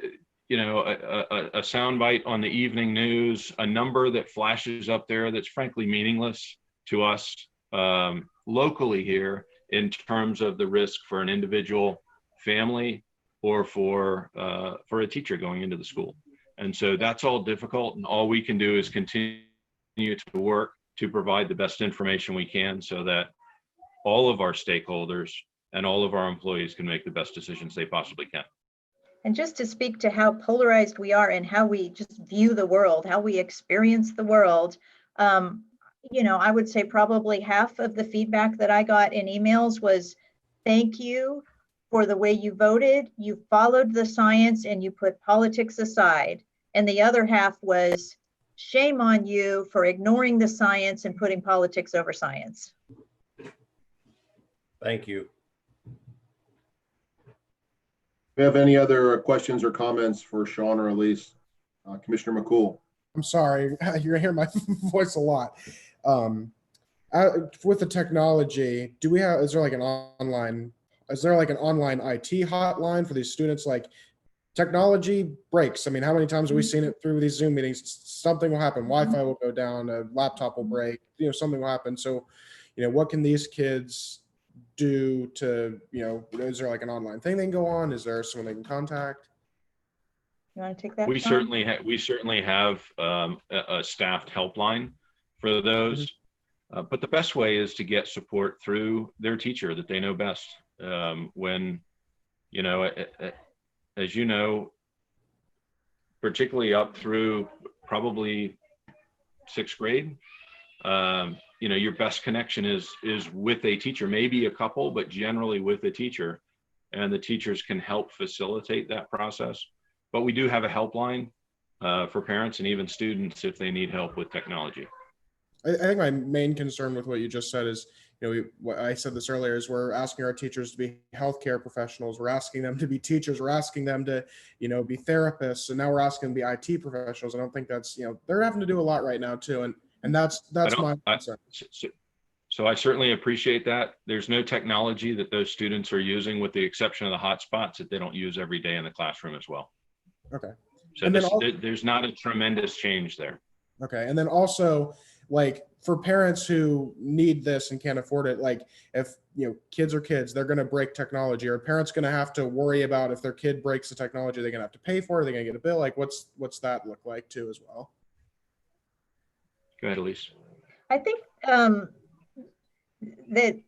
soundbite on the evening news, a number that flashes up there that's frankly meaningless to us locally here in terms of the risk for an individual family or for a teacher going into the school. And so that's all difficult, and all we can do is continue to work to provide the best information we can so that all of our stakeholders and all of our employees can make the best decisions they possibly can. And just to speak to how polarized we are and how we just view the world, how we experience the world, I would say probably half of the feedback that I got in emails was, thank you for the way you voted, you followed the science, and you put politics aside. And the other half was, shame on you for ignoring the science and putting politics over science. Thank you. Do you have any other questions or comments for Sean or Elise? Commissioner McCool. I'm sorry, you're gonna hear my voice a lot. With the technology, is there like an online IT hotline for these students? Like, technology breaks. I mean, how many times have we seen it through these Zoom meetings? Something will happen. Wi-Fi will go down, a laptop will break, something will happen. So, what can these kids do to, is there like an online thing they can go on? Is there someone they can contact? You want to take that? We Sean? certainly have a staffed helpline for those. But the best way is to get support through their teacher that they know best. When, as you know, particularly up through probably 6th grade, your best connection is with a teacher, maybe a couple, but generally with a teacher, and the teachers can help facilitate that process. But we do have a helpline for parents and even students if they need help with technology. I think my main concern with what you just said is, what I said this earlier, is we're asking our teachers to be healthcare professionals. We're asking them to be teachers. We're asking them to, be therapists. And now we're asking them to be IT professionals. I don't think that's, they're having to do a lot right now too. And that's my concern. So I certainly appreciate that. There's no technology that those students are using, with the exception of the hotspots, that they don't use every day in the classroom as well. Okay. So there's not a tremendous change there. Okay. And then also, like, for parents who need this and can't afford it, like, if kids are kids, they're going to break technology. Are parents going to have to worry about if their kid breaks the technology, they're going to have to pay for it? Are they going to get a bill? Like, what's that look like too as well? Go ahead, Elise. I think that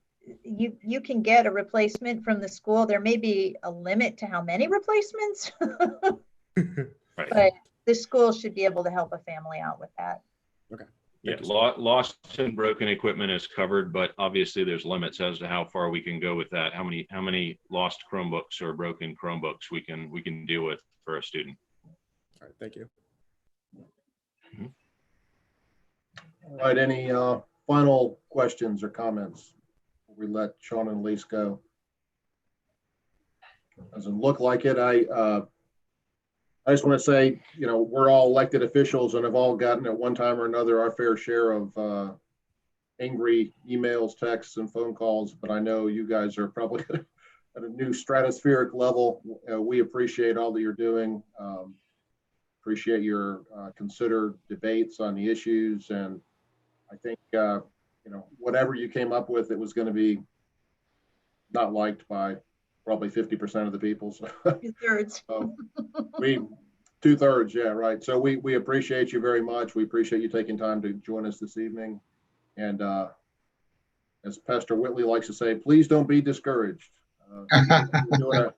you can get a replacement from the school. There may be a limit to how many replacements, Right. but the school should be able to help a family out with that. Okay. Yeah, lost and broken equipment is covered, but obviously there's limits as to how far we can go with that. How many lost Chromebooks or broken Chromebooks we can deal with for a student. All right. Thank you. All right, any final questions or comments before we let Sean and Elise go? Doesn't look like it. I just want to say, we're all elected officials and have all gotten at one time or another our fair share of angry emails, texts, and phone calls, but I know you guys are probably at a new stratospheric level. We appreciate all that you're doing. Appreciate your considered debates on the issues, and I think whatever you came up with, it was going to be not liked by probably 50% of the people. So 2/3. So 2/3, yeah, right. So we appreciate you very much. We appreciate you taking time to join us this evening. And as Pastor Whitley likes to say, please don't be discouraged. You're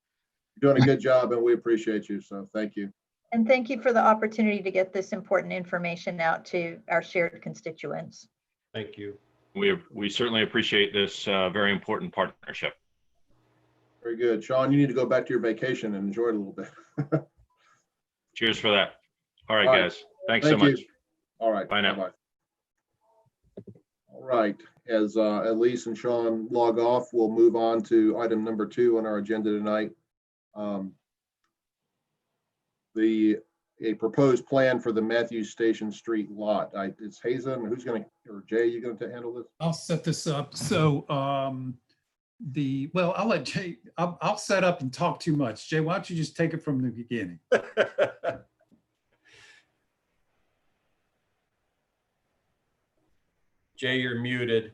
doing a good job, and we appreciate you. So thank you. And thank you for the opportunity to get this important information out to our shared constituents. Thank you. We certainly appreciate this very important partnership. Very good. Sean, you need to go back to your vacation and enjoy it a little bit. Cheers for that. All right, All right. guys. Thanks Thank so you. much. All right. Bye now. Bye-bye. All right. As Elise and Sean log off, we'll move on to item number 2 on our agenda tonight. A proposed plan for the Matthews Station Street lot. It's Hazen. Who's going to, or Jay, you going to handle this? I'll set this up. So well, I'll let Jay, I'll set up and talk too much. Jay, why don't you just take it from the beginning? Jay, you're muted.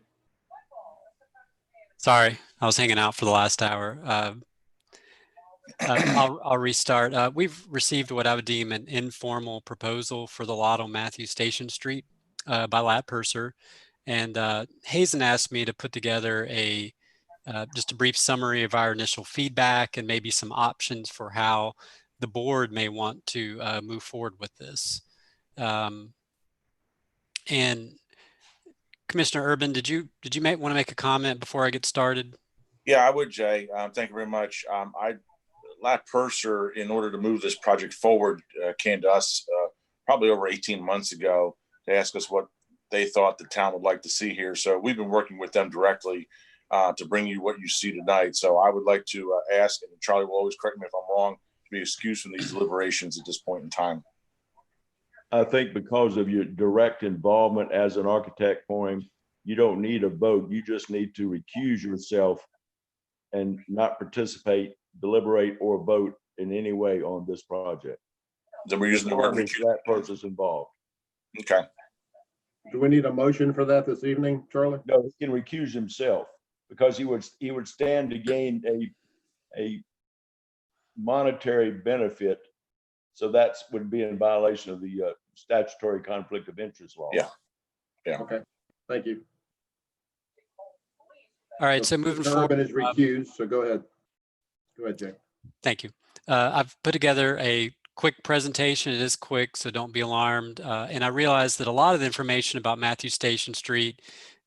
Sorry, I was hanging out for the last hour. I'll restart. We've received what I would deem an informal proposal for the lot on Matthew Station Street by Lat Purser. And Hazen asked me to put together just a brief summary of our initial feedback and maybe some options for how the board may want to move forward with this. And Commissioner Urban, did you want to make a comment before I get started? Yeah, I would, Jay. Thank you very much. Lat Purser, in order to move this project forward, came to us probably over 18 months ago to ask us what they thought the town would like to see here. So we've been working with them directly to bring you what you see tonight. So I would like to ask, and Charlie will always correct me if I'm wrong, to be excused from these deliberations at this point in time. I think because of your direct involvement as an architect for him, you don't need a vote. You just need to recuse yourself and not participate, deliberate, or vote in any way on this project. Then we're using the word recuse. That person's involved. Okay. Do we need a motion for that this evening, Charlie? No, he can recuse himself because he would stand to gain a monetary benefit. So that would be in violation of the statutory conflict of interest law. Yeah. Yeah. Okay. Thank you. All right. So moving forward, Urban is recused. So go ahead. Go ahead, Jay. Thank you. I've put together a quick presentation. It is quick, so don't be alarmed. And I realize that a lot of the information about Matthew Station Street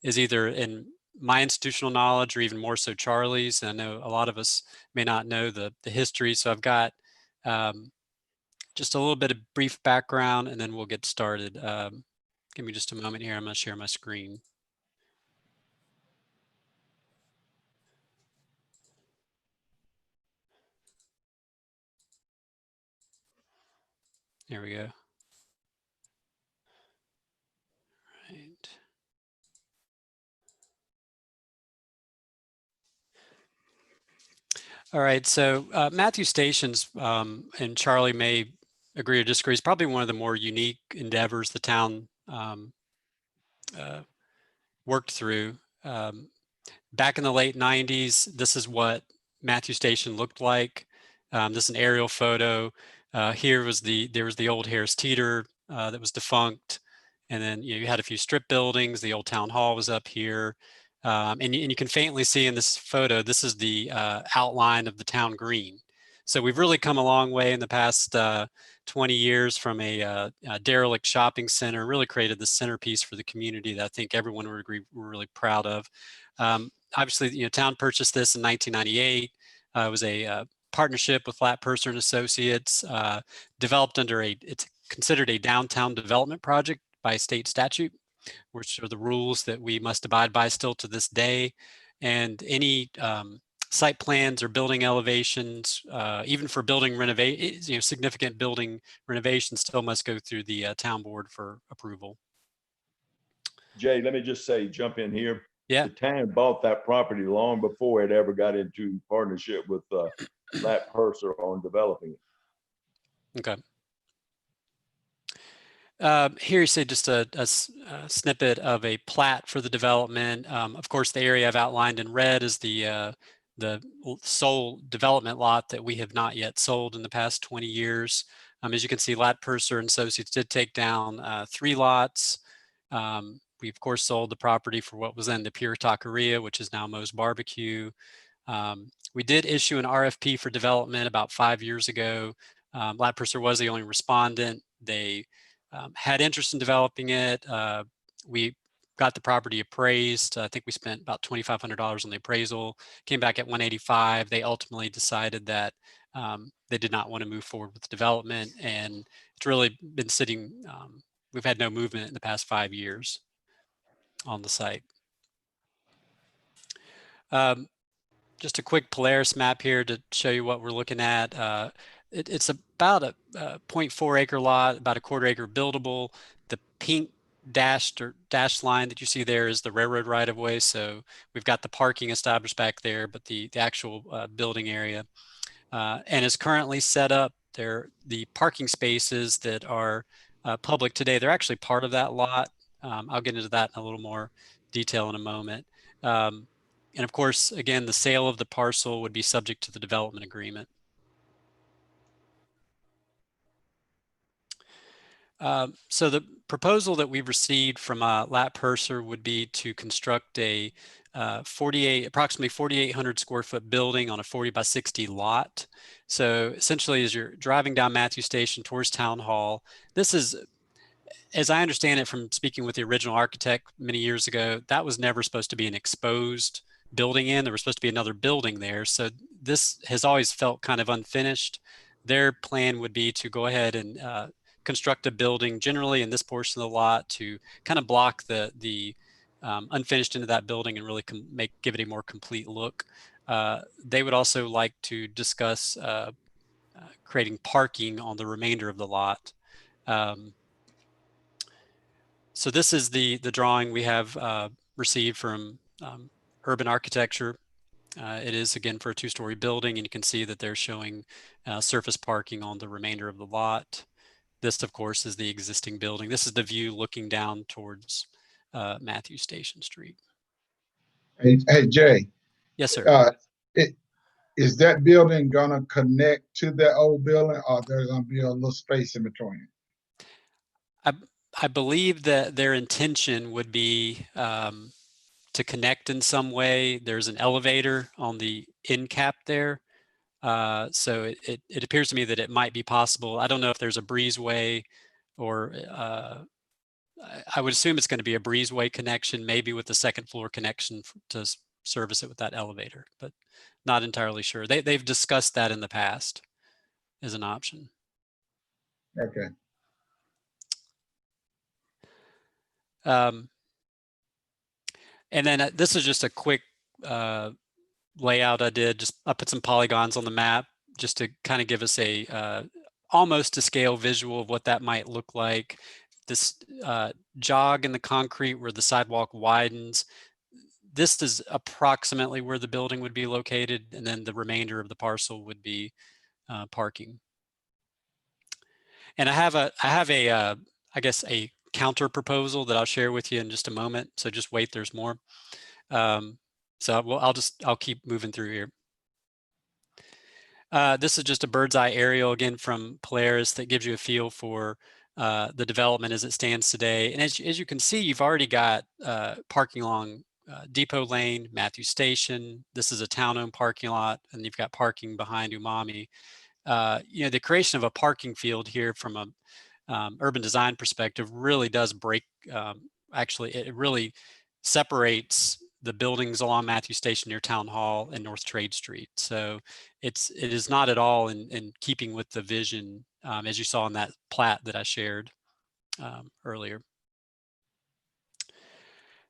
is either in my institutional knowledge or even more so Charlie's. And I know a lot of us may not know the history. So I've got just a little bit of brief background and then we'll get started. Give me just a moment here. I'm going to share my screen. There we go. Right. All right, so Matthew Stations, and Charlie may agree or disagree, is probably one of the more unique endeavors the town worked through. Back in the late 90s, this is what Matthew Station looked like. This is an aerial photo. There was the old Harris Teeter that was defunct. And then you had a few strip buildings. The old town hall was up here. And you can faintly see in this photo, this is the outline of the town green. So we've really come a long way in the past 20 years from a derelict shopping center, really created the centerpiece for the community that I think everyone would agree we're really proud of. Obviously, town purchased this in 1998. It was a partnership with Lat Purser and Associates, developed under it's considered a downtown development project by state statute, which are the rules that we must abide by still to this day. And any site plans or building elevations, even for building renovation, significant building renovations still must go through the town board for approval. Jay, let me just say, jump in here. Yeah. The town bought that property long before it ever got into partnership with Lat Purser on developing it. Okay. Here you see just a snippet of a plat for the development. Of course, the area I've outlined in red is the sole development lot that we have not yet sold in the past 20 years. As you can see, Lat Purser and Associates did take down 3 lots. We, of course, sold the property for what was then the Pure Taqueria, which is now Moe's Barbecue. We did issue an RFP for development about 5 years ago. Lat Purser was the only respondent. They had interest in developing it. We got the property appraised. I think we spent about $2,500 on the appraisal, came back at 185. They ultimately decided that they did not want to move forward with development. And it's really been sitting, we've had no movement in the past 5 years on the site. Just a quick Polaris map here to show you what we're looking at. It's about a 0.4 acre lot, about a 1/4 acre buildable. The pink dashed line that you see there is the railroad right of way. So we've got the parking established back there, but the actual building area and is currently set up there. The parking spaces that are public today, they're actually part of that lot. I'll get into that in a little more detail in a moment. And of course, again, the sale of the parcel would be subject to the development agreement. So the proposal that we've received from Lat Purser would be to construct a approximately 4,800 square foot building on a 40 by 60 lot. So essentially, as you're driving down Matthews Station towards Town Hall, this is, as I understand it from speaking with the original architect many years ago, that was never supposed to be an exposed building in. There was supposed to be another building there. So this has always felt kind of unfinished. Their plan would be to go ahead and construct a building generally in this portion of the lot to kind of block the unfinished into that building and really give it a more complete look. They would also like to discuss creating parking on the remainder of the lot. So this is the drawing we have received from Urban Architecture. It is, again, for a two-story building, and you can see that they're showing surface parking on the remainder of the lot. This, of course, is the existing building. This is the view looking down towards Matthews Station Street. Hey, Jay. Yes, sir. Is that building gonna connect to that old building, or there's gonna be a little space in between? I believe that their intention would be to connect in some way. There's an elevator on the end cap there. So it appears to me that it might be possible. I don't know if there's a breezeway or I would assume it's going to be a breezeway connection, maybe with the second floor connection to service it with that elevator, but not entirely sure. They've discussed that in the past as an option. Okay. And then this is just a quick layout I did. I put some polygons on the map just to kind of give us a almost to scale visual of what that might look like. This jog in the concrete where the sidewalk widens. This is approximately where the building would be located, and then the remainder of the parcel would be parking. And I have a I guess a counter proposal that I'll share with you in just a moment. So just wait, there's more. So I'll keep moving through here. This is just a bird's eye aerial again from Polaris that gives you a feel for the development as it stands today. And as you can see, you've already got parking along Depot Lane, Matthews Station. This is a town-owned parking lot, and you've got parking behind Umami. You know, the creation of a parking field here from a urban design perspective really does break, actually, it really separates the buildings along Matthews Station near Town Hall and North Trade Street. So it is not at all in keeping with the vision as you saw in that plat that I shared earlier.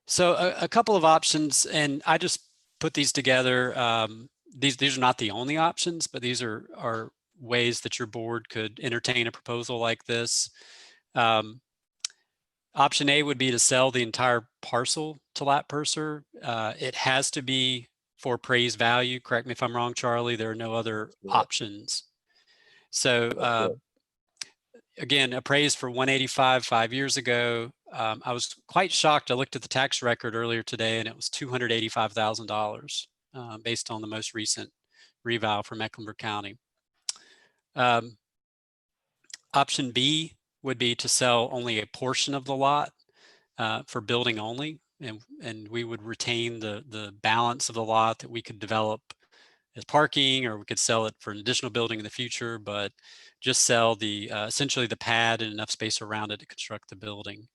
So a couple of options, and I just put these together. These are not the only options, but these are ways that your board could entertain a proposal like this. Option A would be to sell the entire parcel to Lat Purser. It has to be for appraised value. Correct me if I'm wrong, Charlie. There are no other options. So again, appraised for 185 5 years ago. I was quite shocked. I looked at the tax record earlier today, and it was $285,000 based on the most recent reval for Mecklenburg County. Option B would be to sell only a portion of the lot for building only, and we would retain the balance of the lot that we could develop as parking, or we could sell it for an additional building in the future, but just sell the essentially the pad and enough space around it to construct the building.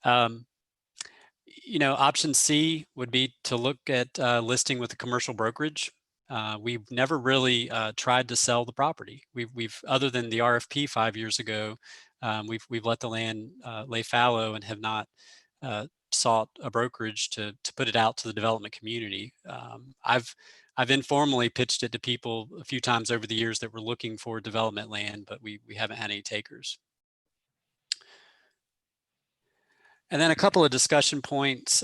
You know, option C would be to look at listing with a commercial brokerage. We've never really tried to sell the property. We've other than the RFP 5 years ago, we've let the land lay fallow and have not sought a brokerage to put it out to the development community. I've informally pitched it to people a few times over the years that were looking for development land, but we haven't had any takers. And then a couple of discussion points.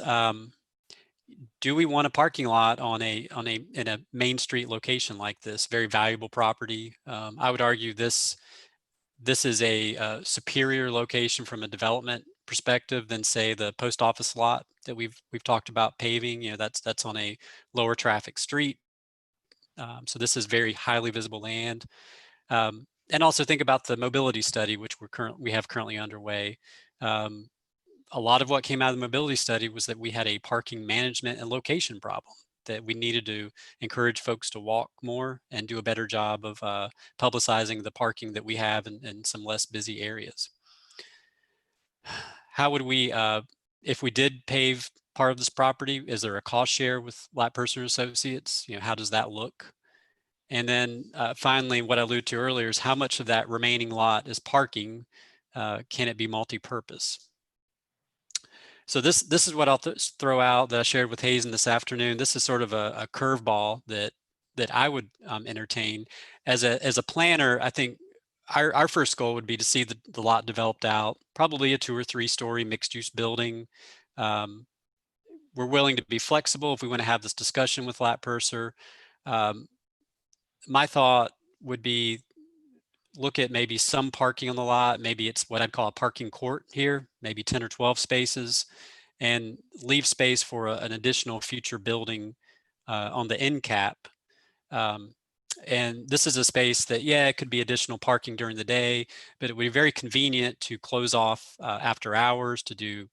Do we want a parking lot in a main street location like this? Very valuable property. I would argue this is a superior location from a development perspective than, say, the post office lot that we've talked about paving. You know, that's on a lower traffic street. So this is very highly visible land. And also think about the mobility study, which we have currently underway. A lot of what came out of the mobility study was that we had a parking management and location problem, that we needed to encourage folks to walk more and do a better job of publicizing the parking that we have in some less busy areas. How would we, if we did pave part of this property, is there a cost share with Lat-Purser Associates? You know, how does that look? And then finally, what I alluded to earlier is how much of that remaining lot is parking? Can it be multi-purpose? So this is what I'll throw out that I shared with Hazen this afternoon. This is sort of a curveball that I would entertain. As a planner, I think our first goal would be to see the lot developed out, probably a 2 or 3 story mixed use building. We're willing to be flexible if we want to have this discussion with Lat-Purser. My thought would be look at maybe some parking on the lot. Maybe it's what I'd call a parking court here, maybe 10 or 12 spaces, and leave space for an additional future building on the end cap. And this is a space that, yeah, it could be additional parking during the day, but it would be very convenient to close off after hours to do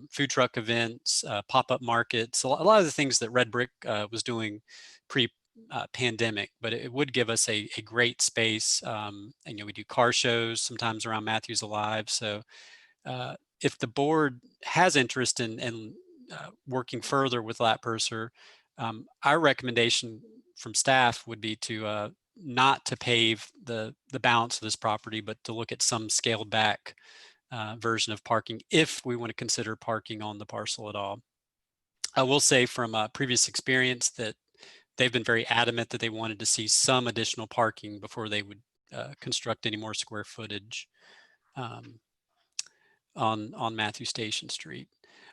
food truck events, pop-up markets, a lot of the things that Red Brick was doing pre-pandemic, but it would give us a great space. And, you know, we do car shows sometimes around Matthews Alive. So if the board has interest in working further with Lat-Purser, our recommendation from staff would be to not to pave the balance of this property, but to look at some scaled back version of parking if we want to consider parking on the parcel at all. I will say from previous experience that they've been very adamant that they wanted to see some additional parking before they would construct any more square footage on Matthew Station Street.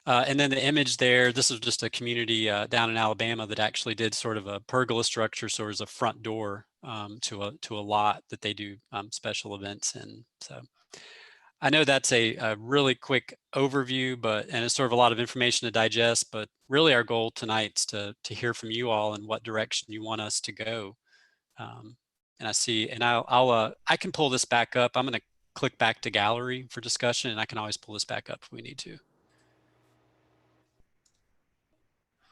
And then the image there, this is just a community down in Alabama that actually did sort of a pergola structure, so there's a front door to a lot that they do special events in. So I know that's a really quick overview, and it's sort of a lot of information to digest, but really our goal tonight's to hear from you all and what direction you want us to go. And I see, and I can pull this back up. I'm going to click back to gallery for discussion, and I can always pull this back up if we need to.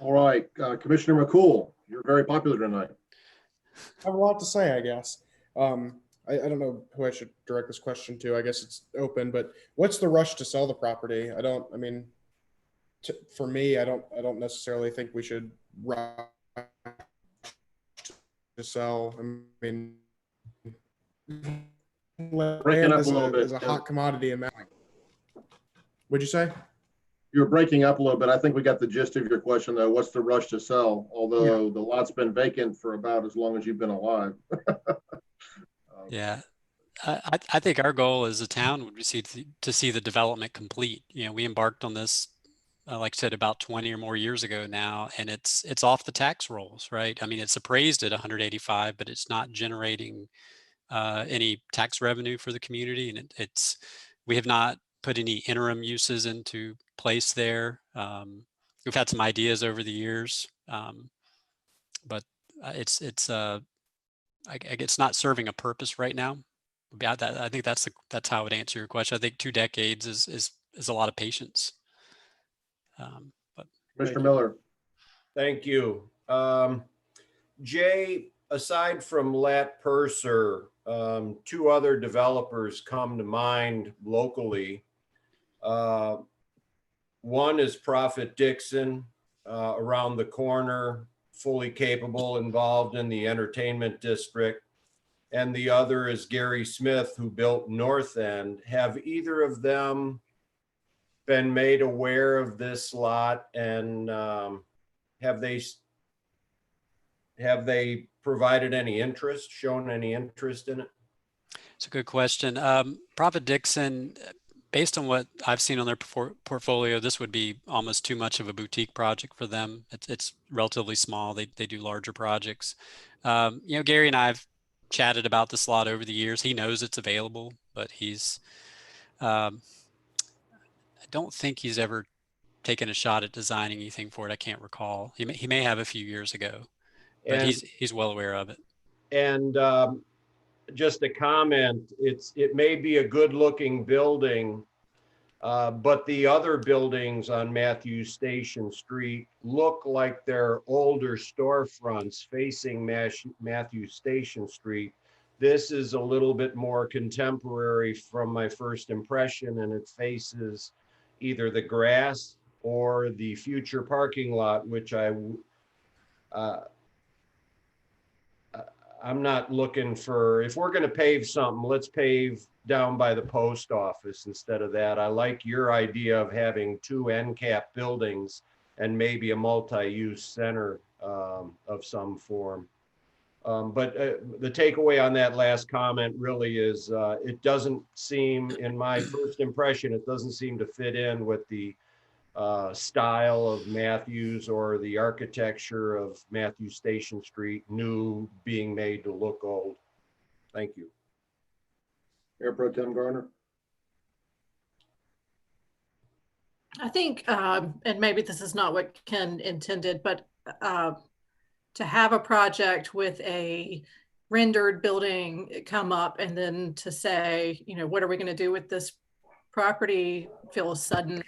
All right, Commissioner McCool, you're very popular tonight. I have a lot to say, I guess. I don't know who I should direct this question to. I guess it's open, but what's the rush to sell the property? For me, I don't necessarily think we should rush to sell. I mean, Breaking up a little bit. Is a hot commodity in Maryland. What'd you say? You're breaking up a little bit. I think we got the gist of your question, though. What's the rush to sell? Although the lot's been vacant for about as long as you've been alive. Yeah, I think our goal as a town would be to see the development complete. You know, we embarked on this, like I said, about 20 or more years ago now, and it's off the tax rolls, right? I mean, it's appraised at 185, but it's not generating any tax revenue for the community, and we have not put any interim uses into place there. We've had some ideas over the years, but it's not serving a purpose right now. I think that's how I would answer your question. I think 2 decades is a lot of patience. But Mr. Miller. Thank you. Jay, aside from Lat-Purser, 2 other developers come to mind locally. One is Prophet Dixon, around the corner, fully capable, involved in the entertainment district. And the other is Gary Smith, who built North End. Have either of them been made aware of this lot, and have they provided any interest, shown any interest in it? It's a good question. Prophet Dixon, based on what I've seen on their portfolio, this would be almost too much of a boutique project for them. It's relatively small. They do larger projects. You know, Gary and I have chatted about this a lot over the years. He knows it's available, but I don't think he's ever taken a shot at designing anything for it. I can't recall. He may have a few years ago, but And, he's well aware of it. and just a comment, it may be a good looking building, but the other buildings on Matthews Station Street look like they're older storefronts facing Matthews Station Street. This is a little bit more contemporary from my first impression, and it faces either the grass or the future parking lot, which I'm not looking for. If we're going to pave something, let's pave down by the post office instead of that. I like your idea of having 2 end cap buildings and maybe a multi-use center of some form. But the takeaway on that last comment really is it doesn't seem, in my first impression, it doesn't seem to fit in with the style of Matthews or the architecture of Matthews Station Street, new being made to look old. Thank you. Mayor Pro Tem Garner. I think, and maybe this is not what Ken intended, but to have a project with a rendered building come up and then to say, you know, what are we going to do with this property feels sudden.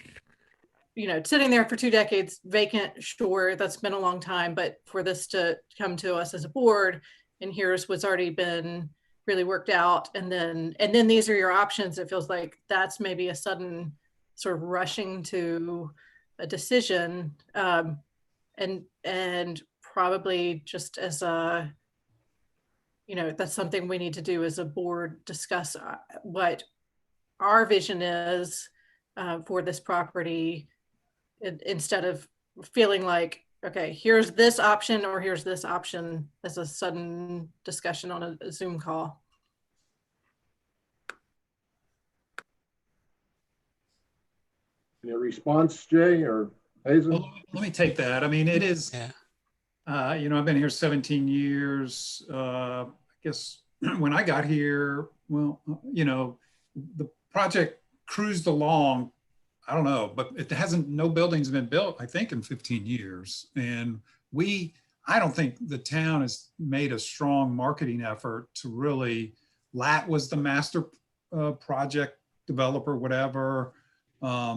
You know, sitting there for 2 decades vacant, sure, that's been a long time, but for this to come to us as a board and here's what's already been really worked out, and then these are your options, it feels like that's maybe a sudden sort of rushing to a decision, and probably just as a, you know, that's something we need to do as a board, discuss what our vision is for this property, instead of feeling like, okay, here's this option or here's this option as a sudden discussion on a Zoom call. Any response, Jay or Hazen? Well, let me take that. I mean, it is, you know, I've been here 17 years. I guess when I got here, well, you know, the project cruised along. I don't know, but it hasn't, no buildings have been built, I think, in 15 years. And I don't think the town has made a strong marketing effort to really, Lat was the master project developer, whatever. I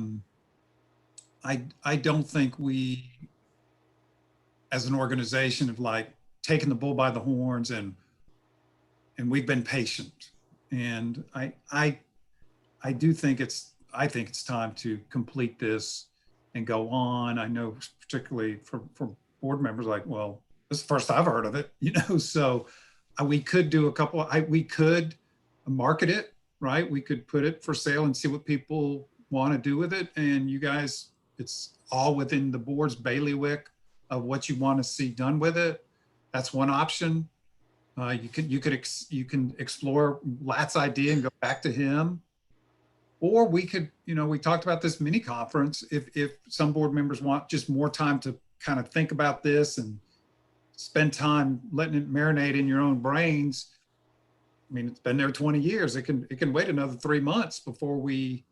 don't think we, as an organization, have like taken the bull by the horns, and we've been patient. And I do think I think it's time to complete this and go on. I know particularly for board members like, well, this is the first I've heard of it, you know, so we could do we could market it, right? We could put it for sale and see what people want to do with it. And you guys, it's all within the board's bailiwick of what you want to see done with it. That's one option. You can explore Lat's idea and go back to him. Or we could, you know, we talked about this mini conference. If some board members want just more time to kind of think about this and spend time letting it marinate in your own brains. I mean, it's been there 20 years. It can wait another 3 months before we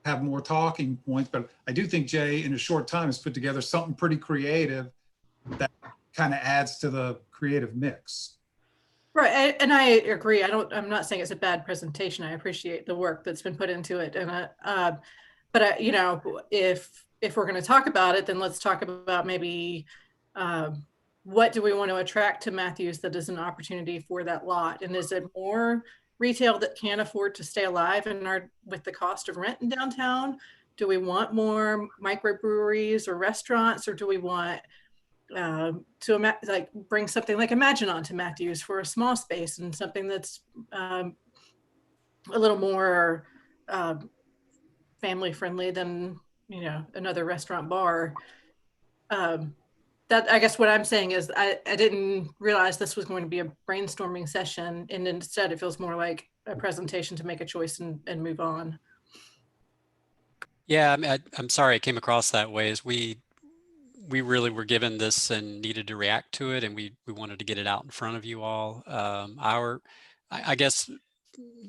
have more talking points. But I do think Jay, in a short time, has put together something pretty creative that kind of adds to the creative mix. Right, and I agree. I'm not saying it's a bad presentation. I appreciate the work that's been put into it, and but you know, if we're going to talk about it, then let's talk about maybe what do we want to attract to Matthews that is an opportunity for that lot, and is it more retail that can't afford to stay alive and are with the cost of rent in downtown? Do we want more microbreweries or restaurants, or do we want to like bring something like Imagine on to Matthews for a small space and something that's a little more family friendly than, you know, another restaurant bar? That, I guess what I'm saying is I didn't realize this was going to be a brainstorming session, and instead it feels more like a presentation to make a choice and move on. Yeah, I'm sorry it came across that way. As we really were given this and needed to react to it, and we wanted to get it out in front of you all. I guess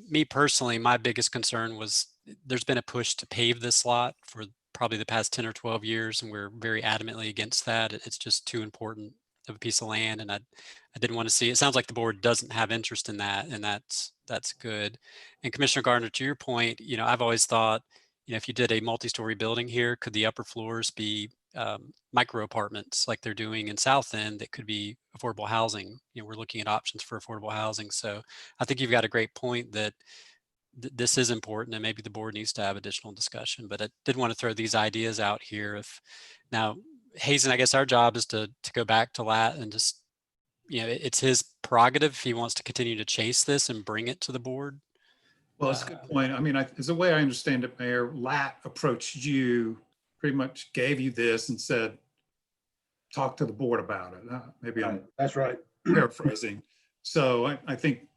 me personally, my biggest concern was there's been a push to pave this lot for probably the past 10 or 12 years, and we're very adamantly against that. It's just too important of a piece of land, and I didn't want to see. It sounds like the board doesn't have interest in that, and that's good. And Commissioner Gardner, to your point, I've always thought, if you did a multi-story building here, could the upper floors be micro apartments like they're doing in South End that could be affordable housing? We're looking at options for affordable housing. So I think you've got a great point that this is important, and maybe the board needs to have additional discussion. But I did want to throw these ideas out here. If now, Hazen, I guess our job is to go back to Lat and just, it's his prerogative if he wants to continue to chase this and bring it to the board. Well, it's a good point. I mean, as the way I understand it, Mayor, Lat approached you, pretty much gave you this and said, talk to the board about it. Maybe I'm That's right. paraphrasing. So I think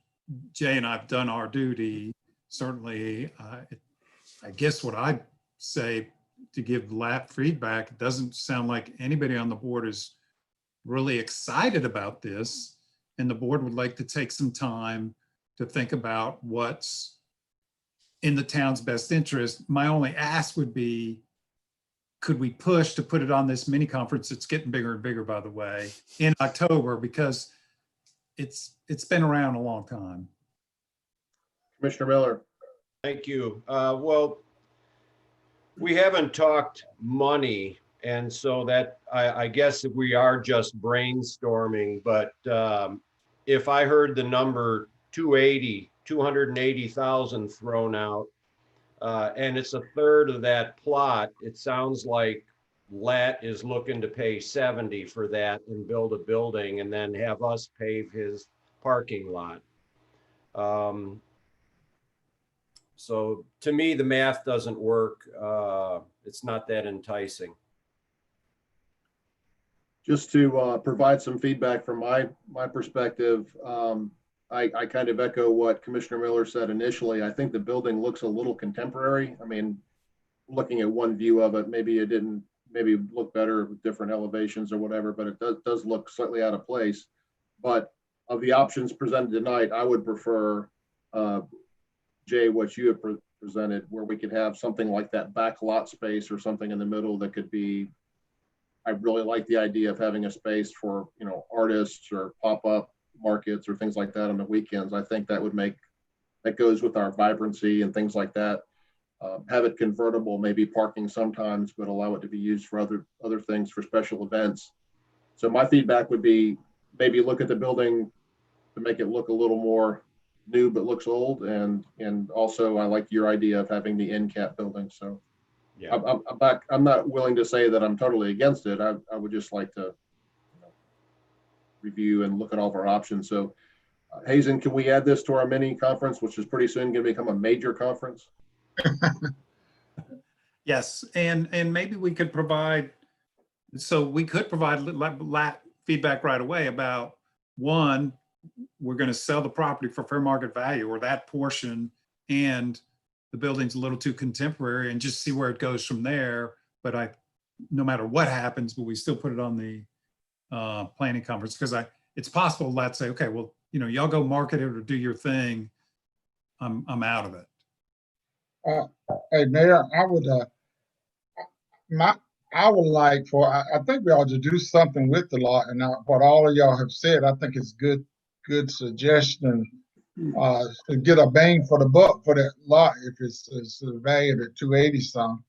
Jay and I have done our duty. Certainly, I guess what I'd say to give Lat feedback, it doesn't sound like anybody on the board is really excited about this, and the board would like to take some time to think about what's in the town's best interest. My only ask would be, could we push to put it on this mini conference? It's getting bigger and bigger, by the way, in October, because it's been around a long time. Commissioner Miller. Thank you. Well, we haven't talked money, and so that I guess we are just brainstorming, but if I heard the number 280,000 thrown out, and it's a third of that plot, it sounds like Lat is looking to pay 70 for that and build a building and then have us pave his parking lot. So to me, the math doesn't work. It's not that enticing. Just to provide some feedback from my perspective, I kind of echo what Commissioner Miller said initially. I think the building looks a little contemporary. I mean, looking at one view of it, maybe it didn't maybe look better with different elevations or whatever, but it does look slightly out of place. But of the options presented tonight, I would prefer, Jay, what you have presented, where we could have something like that back lot space or something in the middle that could be, I really like the idea of having a space for, artists or pop-up markets or things like that on the weekends. I think that goes with our vibrancy and things like that. Have it convertible, maybe parking sometimes, but allow it to be used for other things, for special events. So my feedback would be maybe look at the building to make it look a little more new but looks old, and also I like your idea of having the end cap building. So yeah, I'm not willing to say that I'm totally against it. I would just like to review and look at all of our options. So Hazen, can we add this to our mini conference, which is pretty soon going to become a major conference? Yes, and maybe we could provide feedback right away about, one, we're going to sell the property for fair market value, or that portion, and the building's a little too contemporary, and just see where it goes from there. But no matter what happens, but we still put it on the planning conference, because it's possible, let's say, okay, well, y'all go market it or do your thing. I'm out of it. Hey, Mayor, I would like for, I think we ought to do something with the lot, and what all of y'all have said, I think is good suggestion to get a bang for the buck for that lot if it's valued at 280 some.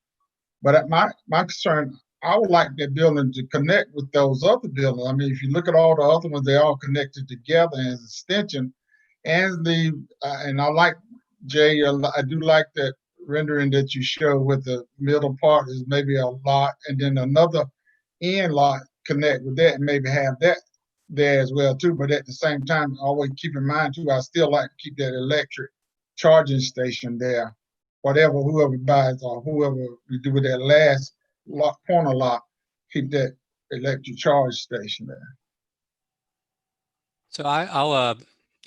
But my concern, I would like that building to connect with those other buildings. I mean, if you look at all the other ones, they're all connected together as extension. And and I like, Jay, I do like that rendering that you show with the middle part is maybe a lot, and then another end lot connect with that, and maybe have that there as well too. But at the same time, always keep in mind too, I still like to keep that electric charging station there. Whoever buys or whoever we do with that last corner lot, keep that electric charge station there. So I'll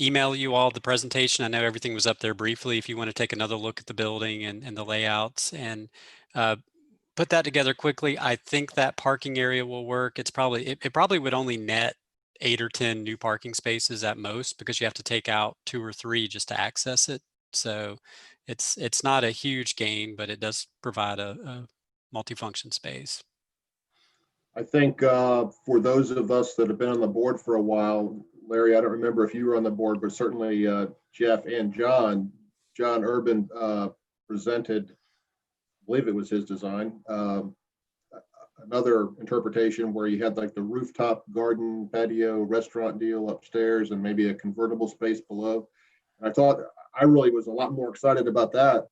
email you all the presentation. I know everything was up there briefly if you want to take another look at the building and the layouts. And put that together quickly. I think that parking area will work. It's probably, it probably would only net 8 or 10 new parking spaces at most, because you have to take out 2 or 3 just to access it. So it's not a huge gain, but it does provide a multifunction space. I think for those of us that have been on the board for a while, Larry, I don't remember if you were on the board, but certainly Jeff and John Urban presented, I believe it was his design, another interpretation where you had like the rooftop garden patio restaurant deal upstairs and maybe a convertible space below. And I thought, I really was a lot more excited about that,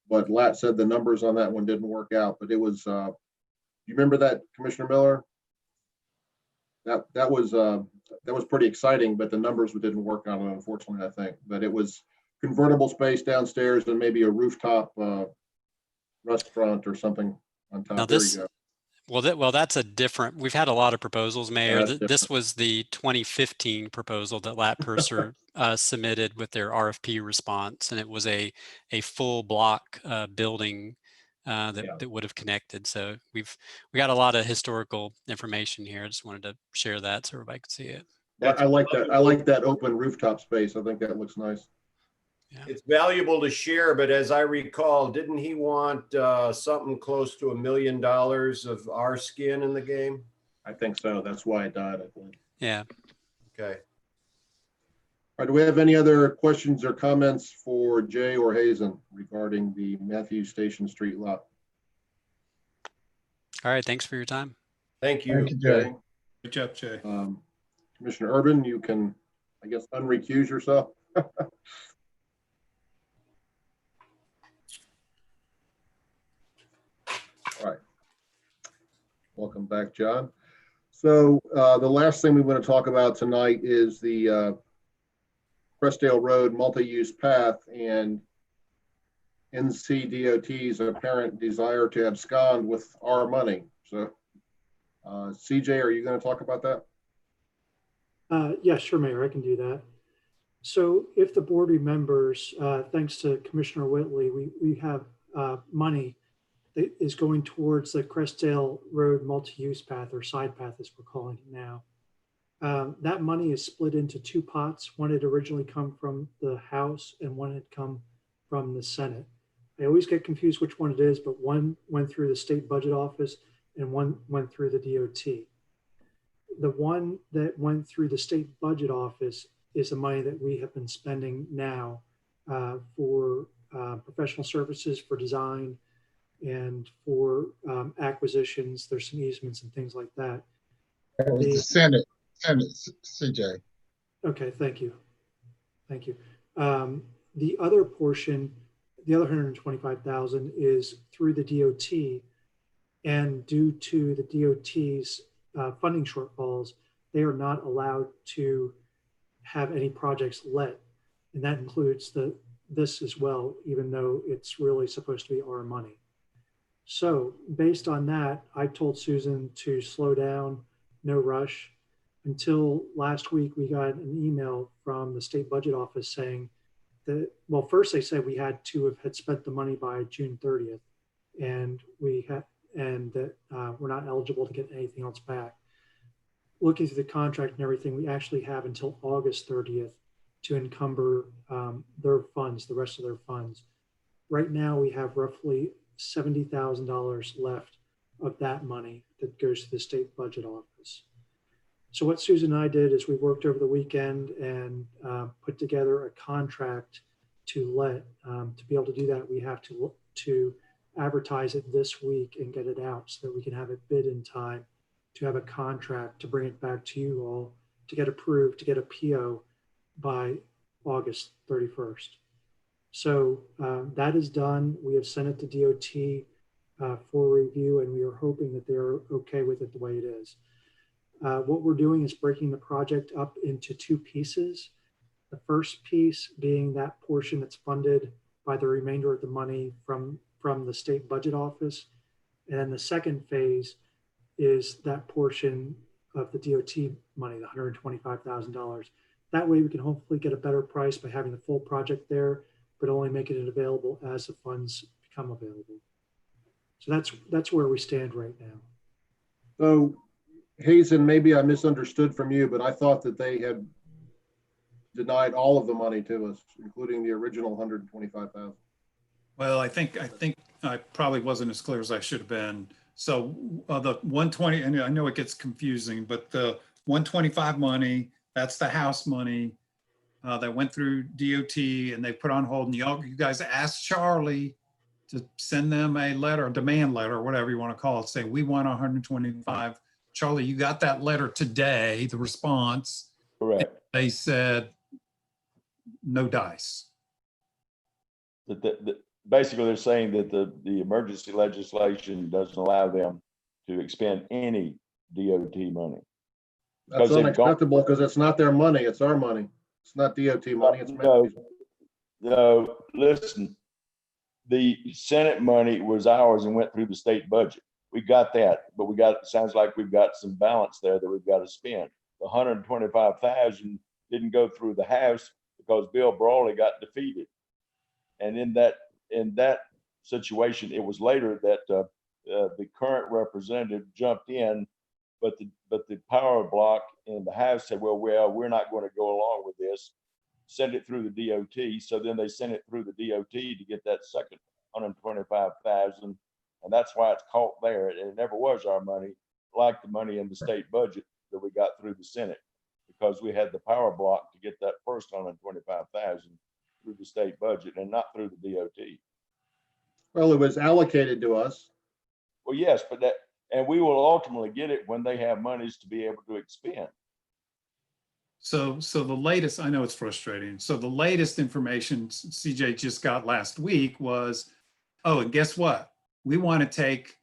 but Lat said the numbers on that one didn't work out. But it was, you remember that, Commissioner Miller? That was pretty exciting, but the numbers didn't work out, unfortunately, I think. But it was convertible space downstairs and maybe a rooftop restaurant or something on top. Now There this, you go. well, that's a different, we've had a lot of proposals, Mayor. That's This different. was the 2015 proposal that Lat Purser submitted with their RFP response, and it was a full block building that would have connected. So we got a lot of historical information here. I just wanted to share that so everybody could see it. I like that. I like that open rooftop space. I think that looks nice. Yeah. It's valuable to share, but as I recall, didn't he want something close to $1 million of our skin in the game? I think so. That's why it died, I think. Yeah. Okay. All right, do we have any other questions or comments for Jay or Hazen regarding the Matthews Station Street lot? All right. Thanks for your time. Thank you. Thank you, Jay. Good job, Jay. Commissioner Urban, you can, I guess, unrecuse yourself. All right. Welcome back, John. So the last thing we want to talk about tonight is the Crestdale Road multi-use path and NCDOT's apparent desire to abscond with our money. So CJ, are you going to talk about that? Yeah, sure, Mayor, I can do that. So if the board remembers, thanks to Commissioner Whitley, we have money that is going towards the Crestdale Road multi-use path, or side path as we're calling it now. That money is split into 2 pots. One had originally come from the House and one had come from the Senate. I always get confused which one it is, but one went through the state budget office and one went through the DOT. The one that went through the state budget office is the money that we have been spending now for professional services, for design, and for acquisitions. There's some easements and things like that. That was the Senate, CJ. Okay, thank you. Thank you. The other portion, the other 125,000 is through the DOT, and due to the DOT's funding shortfalls, they are not allowed to have any projects let, and that includes this as well, even though it's really supposed to be our money. So based on that, I told Susan to slow down, no rush. Until last week, we got an email from the state budget office saying that, well, first they said we had to have spent the money by June 30th, and that we're not eligible to get anything else back. Looking through the contract and everything, we actually have until August 30th to encumber their funds, the rest of their funds. Right now, we have roughly $70,000 left of that money that goes to the state budget office. So what Susan and I did is we worked over the weekend and put together a contract to let. To be able to do that, we have to advertise it this week and get it out so that we can have it bid in time to have a contract to bring it back to you all to get approved, to get a PO by August 31st. So that is done. We have sent it to DOT for review, and we are hoping that they're okay with it the way it is. What we're doing is breaking the project up into 2 pieces. The first piece being that portion that's funded by the remainder of the money from the state budget office. And then the second phase is that portion of the DOT money, the $125,000. That way we can hopefully get a better price by having the full project there, but only making it available as the funds become available. So that's where we stand right now. So Hazen, maybe I misunderstood from you, but I thought that they had denied all of the money to us, including the original 125,000. Well, I think I probably wasn't as clear as I should have been. So the 120, and I know it gets confusing, but the 125 money, that's the House money that went through DOT and they put on hold. And you guys asked Charlie to send them a letter, a demand letter, or whatever you want to call it, saying we want 125. Charlie, you got that letter today, the response. Correct. They said no dice. Basically, they're saying that the emergency legislation doesn't allow them to expend any DOT money. That's unacceptable because it's not their money, it's our money. It's not DOT money, it's Matthew's. No, listen, the Senate money was ours and went through the state budget. We got that, but sounds like we've got some balance there that we've got to spend. The 125,000 didn't go through the House because Bill Brawley got defeated. And in that situation, it was later that the current representative jumped in, but the power block in the House said, well, we're not going to go along with this. Send it through the DOT. So then they sent it through the DOT to get that second 125,000, and that's why it's caught there. It never was our money, like the money in the state budget that we got through the Senate, because we had the power block to get that first 125,000 through the state budget and not through the DOT. Well, it was allocated to us. Well, yes, and we will ultimately get it when they have monies to be able to expend. So the latest, I know it's frustrating. So the latest information CJ just got last week was, oh, and guess what? We want to take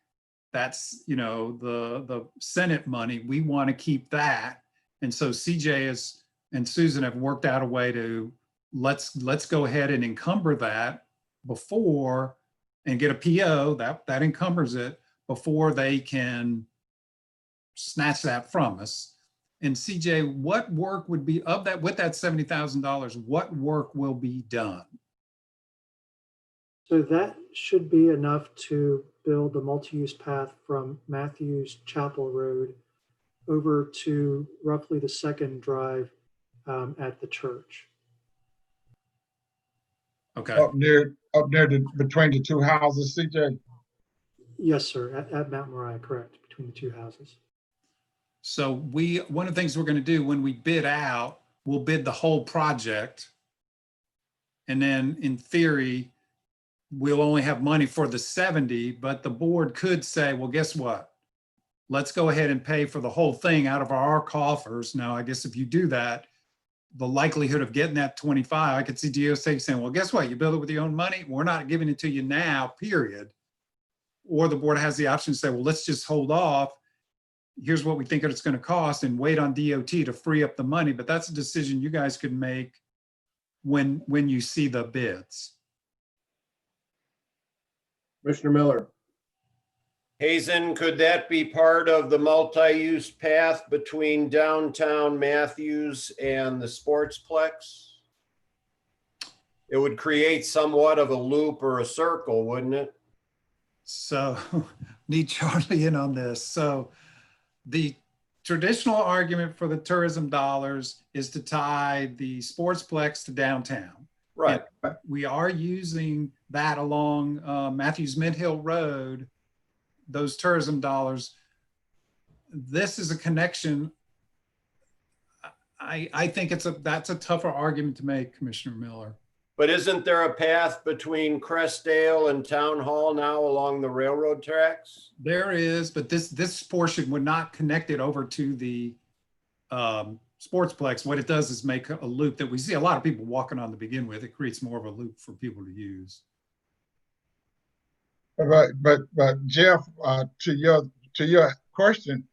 that's, the Senate money. We want to keep that. And so CJ and Susan have worked out a way to let's go ahead and encumber that before and get a PO that encumbers it before they can snatch that from us. And CJ, what work would be of that with that $70,000? What work will be done? So that should be enough to build the multi-use path from Matthews Chapel Road over to roughly the second drive at the church. Okay. Up near between the two houses, CJ? Yes, sir, at Mount Moriah, correct, between the two houses. So one of the things we're going to do when we bid out, we'll bid the whole project. And then in theory, we'll only have money for the 70, but the board could say, well, guess what? Let's go ahead and pay for the whole thing out of our coffers. Now, I guess if you do that, the likelihood of getting that 25, I could see DOC saying, well, guess what? You build it with your own money. We're not giving it to you now, period. Or the board has the option to say, well, let's just hold off. Here's what we think it's going to cost and wait on DOT to free up the money. But that's a decision you guys could make when you see the bids. Commissioner Miller. Hazen, could that be part of the multi-use path between downtown Matthews and the Sportsplex? It would create somewhat of a loop or a circle, wouldn't it? So need Charlie in on this. So the traditional argument for the tourism dollars is to tie the Sportsplex to downtown. Right. And we are using that along Matthews Mid-Hill Road, those tourism dollars. This is a connection. I think that's a tougher argument to make, Commissioner Miller. But isn't there a path between Crestdale and Town Hall now along the railroad tracks? There is, but this portion would not connect it over to the Sportsplex. What it does is make a loop that we see a lot of people walking on to begin with. It creates more of a loop for people to use. But Jeff, to your question,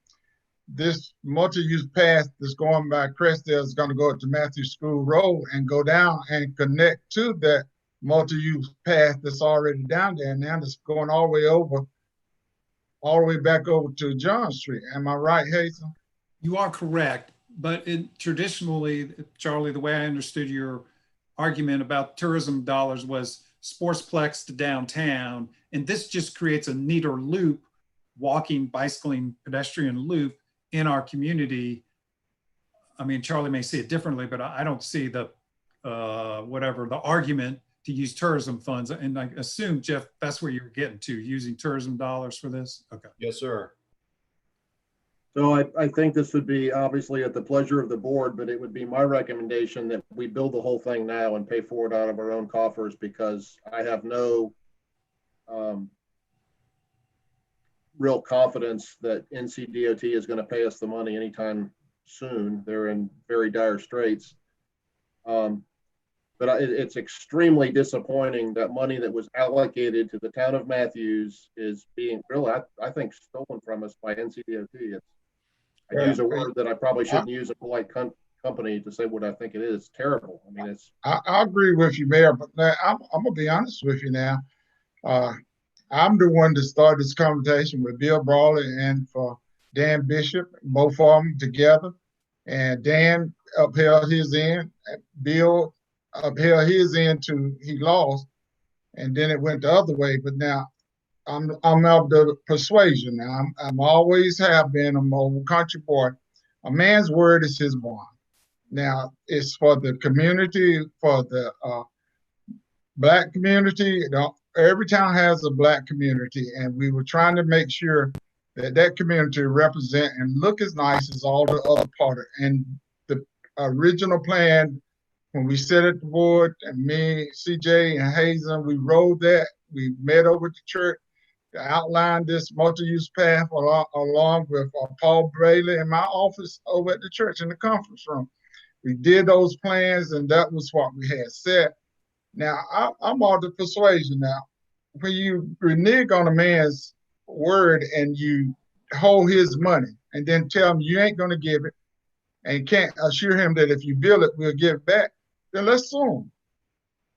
this multi-use path that's going by Crestdale is going to go to Matthews School Road and go down and connect to that multi-use path that's already down there. Now it's going all the way back over to John Street. Am I right, Hazen? You are correct, but traditionally, Charlie, the way I understood your argument about tourism dollars was Sportsplex to downtown. And this just creates a neater loop, walking, bicycling, pedestrian loop in our community. I mean, Charlie may see it differently, but I don't see the, whatever, the argument to use tourism funds. And I assume, Jeff, that's where you're getting to, using tourism dollars for this? Okay. Yes, sir. So I think this would be obviously at the pleasure of the board, but it would be my recommendation that we build the whole thing now and pay for it out of our own coffers, because I have no real confidence that NCDOT is going to pay us the money anytime soon. They're in very dire straits. But it's extremely disappointing that money that was allocated to the town of Matthews is being really, I think, stolen from us by NCDOT. I use a word that I probably shouldn't use, a polite company, to say what I think it is. It's terrible. I mean, it's. I agree with you, Mayor, but now, I'm gonna be honest with you now. I'm the one that started this conversation with Bill Brawley and for Dan Bishop, both of them together. And Dan upheld his end, Bill upheld his end to he lost, and then it went the other way. But now I'm of the persuasion now. I'm always have been a old country boy. A man's word is his bond. Now it's for the community, for the Black community. Every town has a Black community, and we were trying to make sure that that community represent and look as nice as all the other part of it. And the original plan, when we sat at the board, and me, CJ, and Hazen, we wrote that. We met over at the church, outlined this multi-use path along with Paul Braley in my office over at the church in the conference room. We did those plans, and that was what we had set. Now, I'm on the persuasion now. When you renege on a man's word and you hold his money and then tell him you ain't going to give it and can't assure him that if you bill it, we'll give it back, then let's sue him.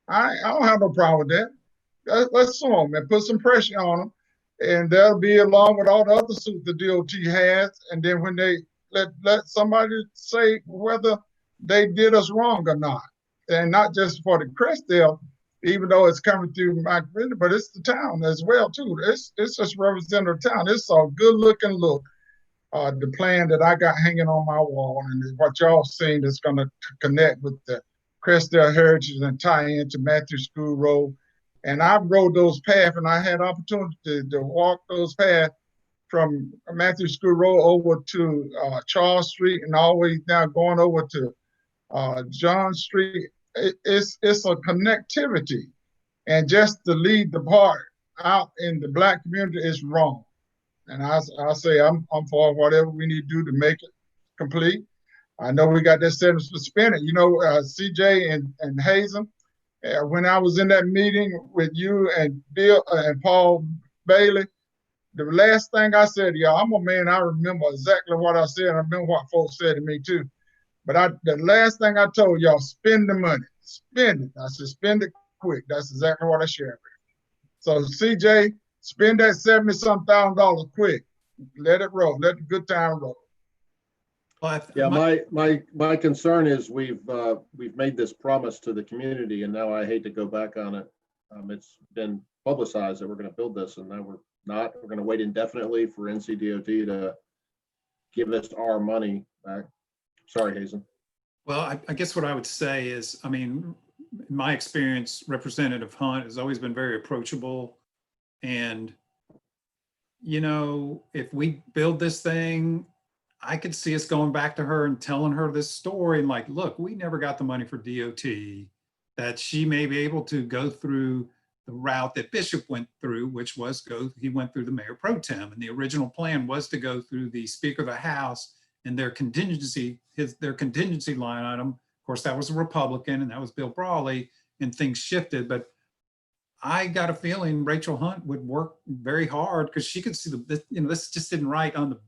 I don't have no problem with that. Let's sue him and put some pressure on him. And that'll be along with all the other suits the DOT has. And then when they let somebody say whether they did us wrong or not. And not just for the Crestdale, even though it's coming through my community, but it's the town as well too. It's just representative of town. It's a good looking look. The plan that I got hanging on my wall and what y'all seen is going to connect with the Crestdale Heritage and tie into Matthews School Road. And I rode those paths, and I had opportunity to walk those paths from Matthews School Road over to Charles Street and always now going over to John Street. It's a connectivity, and just to lead the part out in the Black community is wrong. And I say I'm for whatever we need to do to make it complete. I know we got that sentence for spinning. You know, CJ and Hazen, when I was in that meeting with you and Bill and Paul Bailey, the last thing I said to y'all, I'm a man, I remember exactly what I said. I remember what folks said to me too. But the last thing I told y'all, spend the money, spend it. I said, spend it quick. That's exactly what I shared. So CJ, spend that $70-some-thousand quick. Let it roll. Let the good time roll. Yeah, my concern is we've made this promise to the community, and now I hate to go back on it. It's been publicized that we're going to build this, and now we're not. We're going to wait indefinitely for NCDOT to give us our money back. Sorry, Hazen. Well, I guess what I would say is, I mean, in my experience, Representative Hunt has always been very approachable. And, you know, if we build this thing, I could see us going back to her and telling her this story and like, look, we never got the money for DOT, that she may be able to go through the route that Bishop went through, which was he went through the mayor pro tem. And the original plan was to go through the Speaker of the House and their contingency line item. Of course, that was a Republican and that was Bill Brawley, and things shifted. But I got a feeling Rachel Hunt would work very hard because she could see this just didn't right on the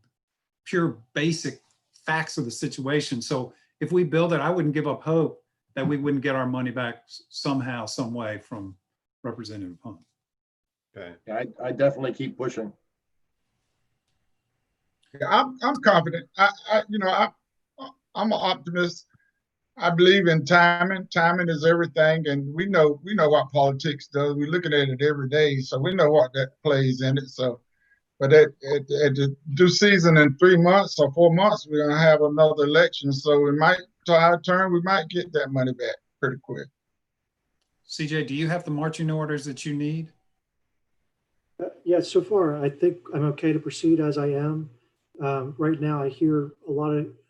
pure basic facts of the situation. So if we build it, I wouldn't give up hope that we wouldn't get our money back somehow, some way from Representative Hunt. Okay. I definitely keep pushing. I'm confident. I'm an optimist. I believe in timing. Timing is everything, and we know what politics does. We're looking at it every day, so we know what that plays in it. So, but at the due season in 3 months or 4 months, we're gonna have another election. So we might, to our turn, we might get that money back pretty quick. CJ, do you have the marching orders that you need? Yeah, so far, I think I'm okay to proceed as I am. Right now, I hear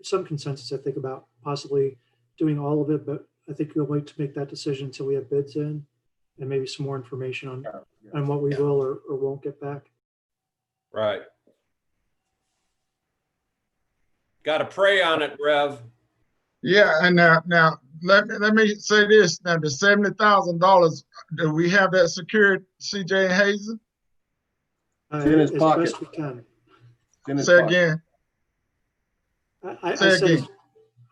some consensus, I think, about possibly doing all of it, but I think we'll wait to make that decision until we have bids in and maybe some more information on what we will or won't get back. Right. Got to pray on it, Rev. Yeah, and now let me say this. Now the $70,000, do we have that secured, CJ and Hazen? It's in his as pocket. best we can. It's in his Say pocket. again.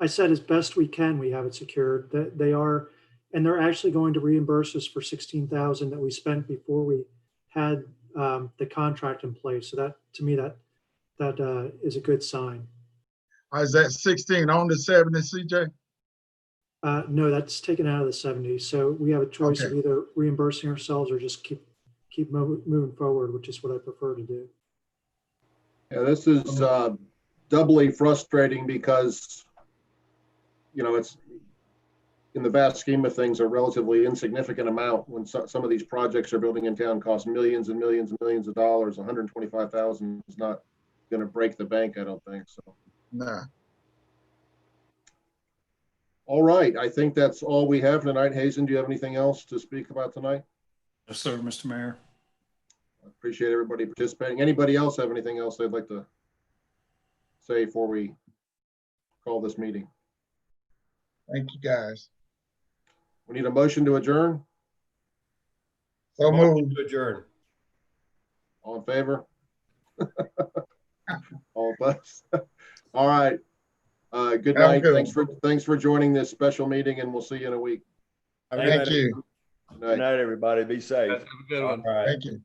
I said as best we can, we have it secured. That they are, and they're actually going to reimburse us for 16,000 that we spent before we had the contract in place. So that, to me, that is a good sign. Is that 16 on the 70, CJ? No, that's taken out of the 70. So we have a choice of either reimbursing ourselves or just keep moving forward, which is what I prefer to do. Yeah, this is doubly frustrating because, you know, it's in the vast scheme of things a relatively insignificant amount when some of these projects are building in town cost millions and millions and millions of dollars. 125,000 is not going to break the bank, I don't think so. Nah. All right, I think that's all we have tonight. Hazen, do you have anything else to speak about tonight? Yes, sir, Mr. Mayor. I appreciate everybody participating. Anybody else have anything else they'd like to say before we call this meeting? Thank you, guys. We need a motion to adjourn. So moved. To adjourn. All in favor? All opposed? All right. Good night. Thanks for joining this special meeting, and we'll see you in a week. Thank you. Good night. Good night, everybody. Be safe. Have a good one. All right. Thank you.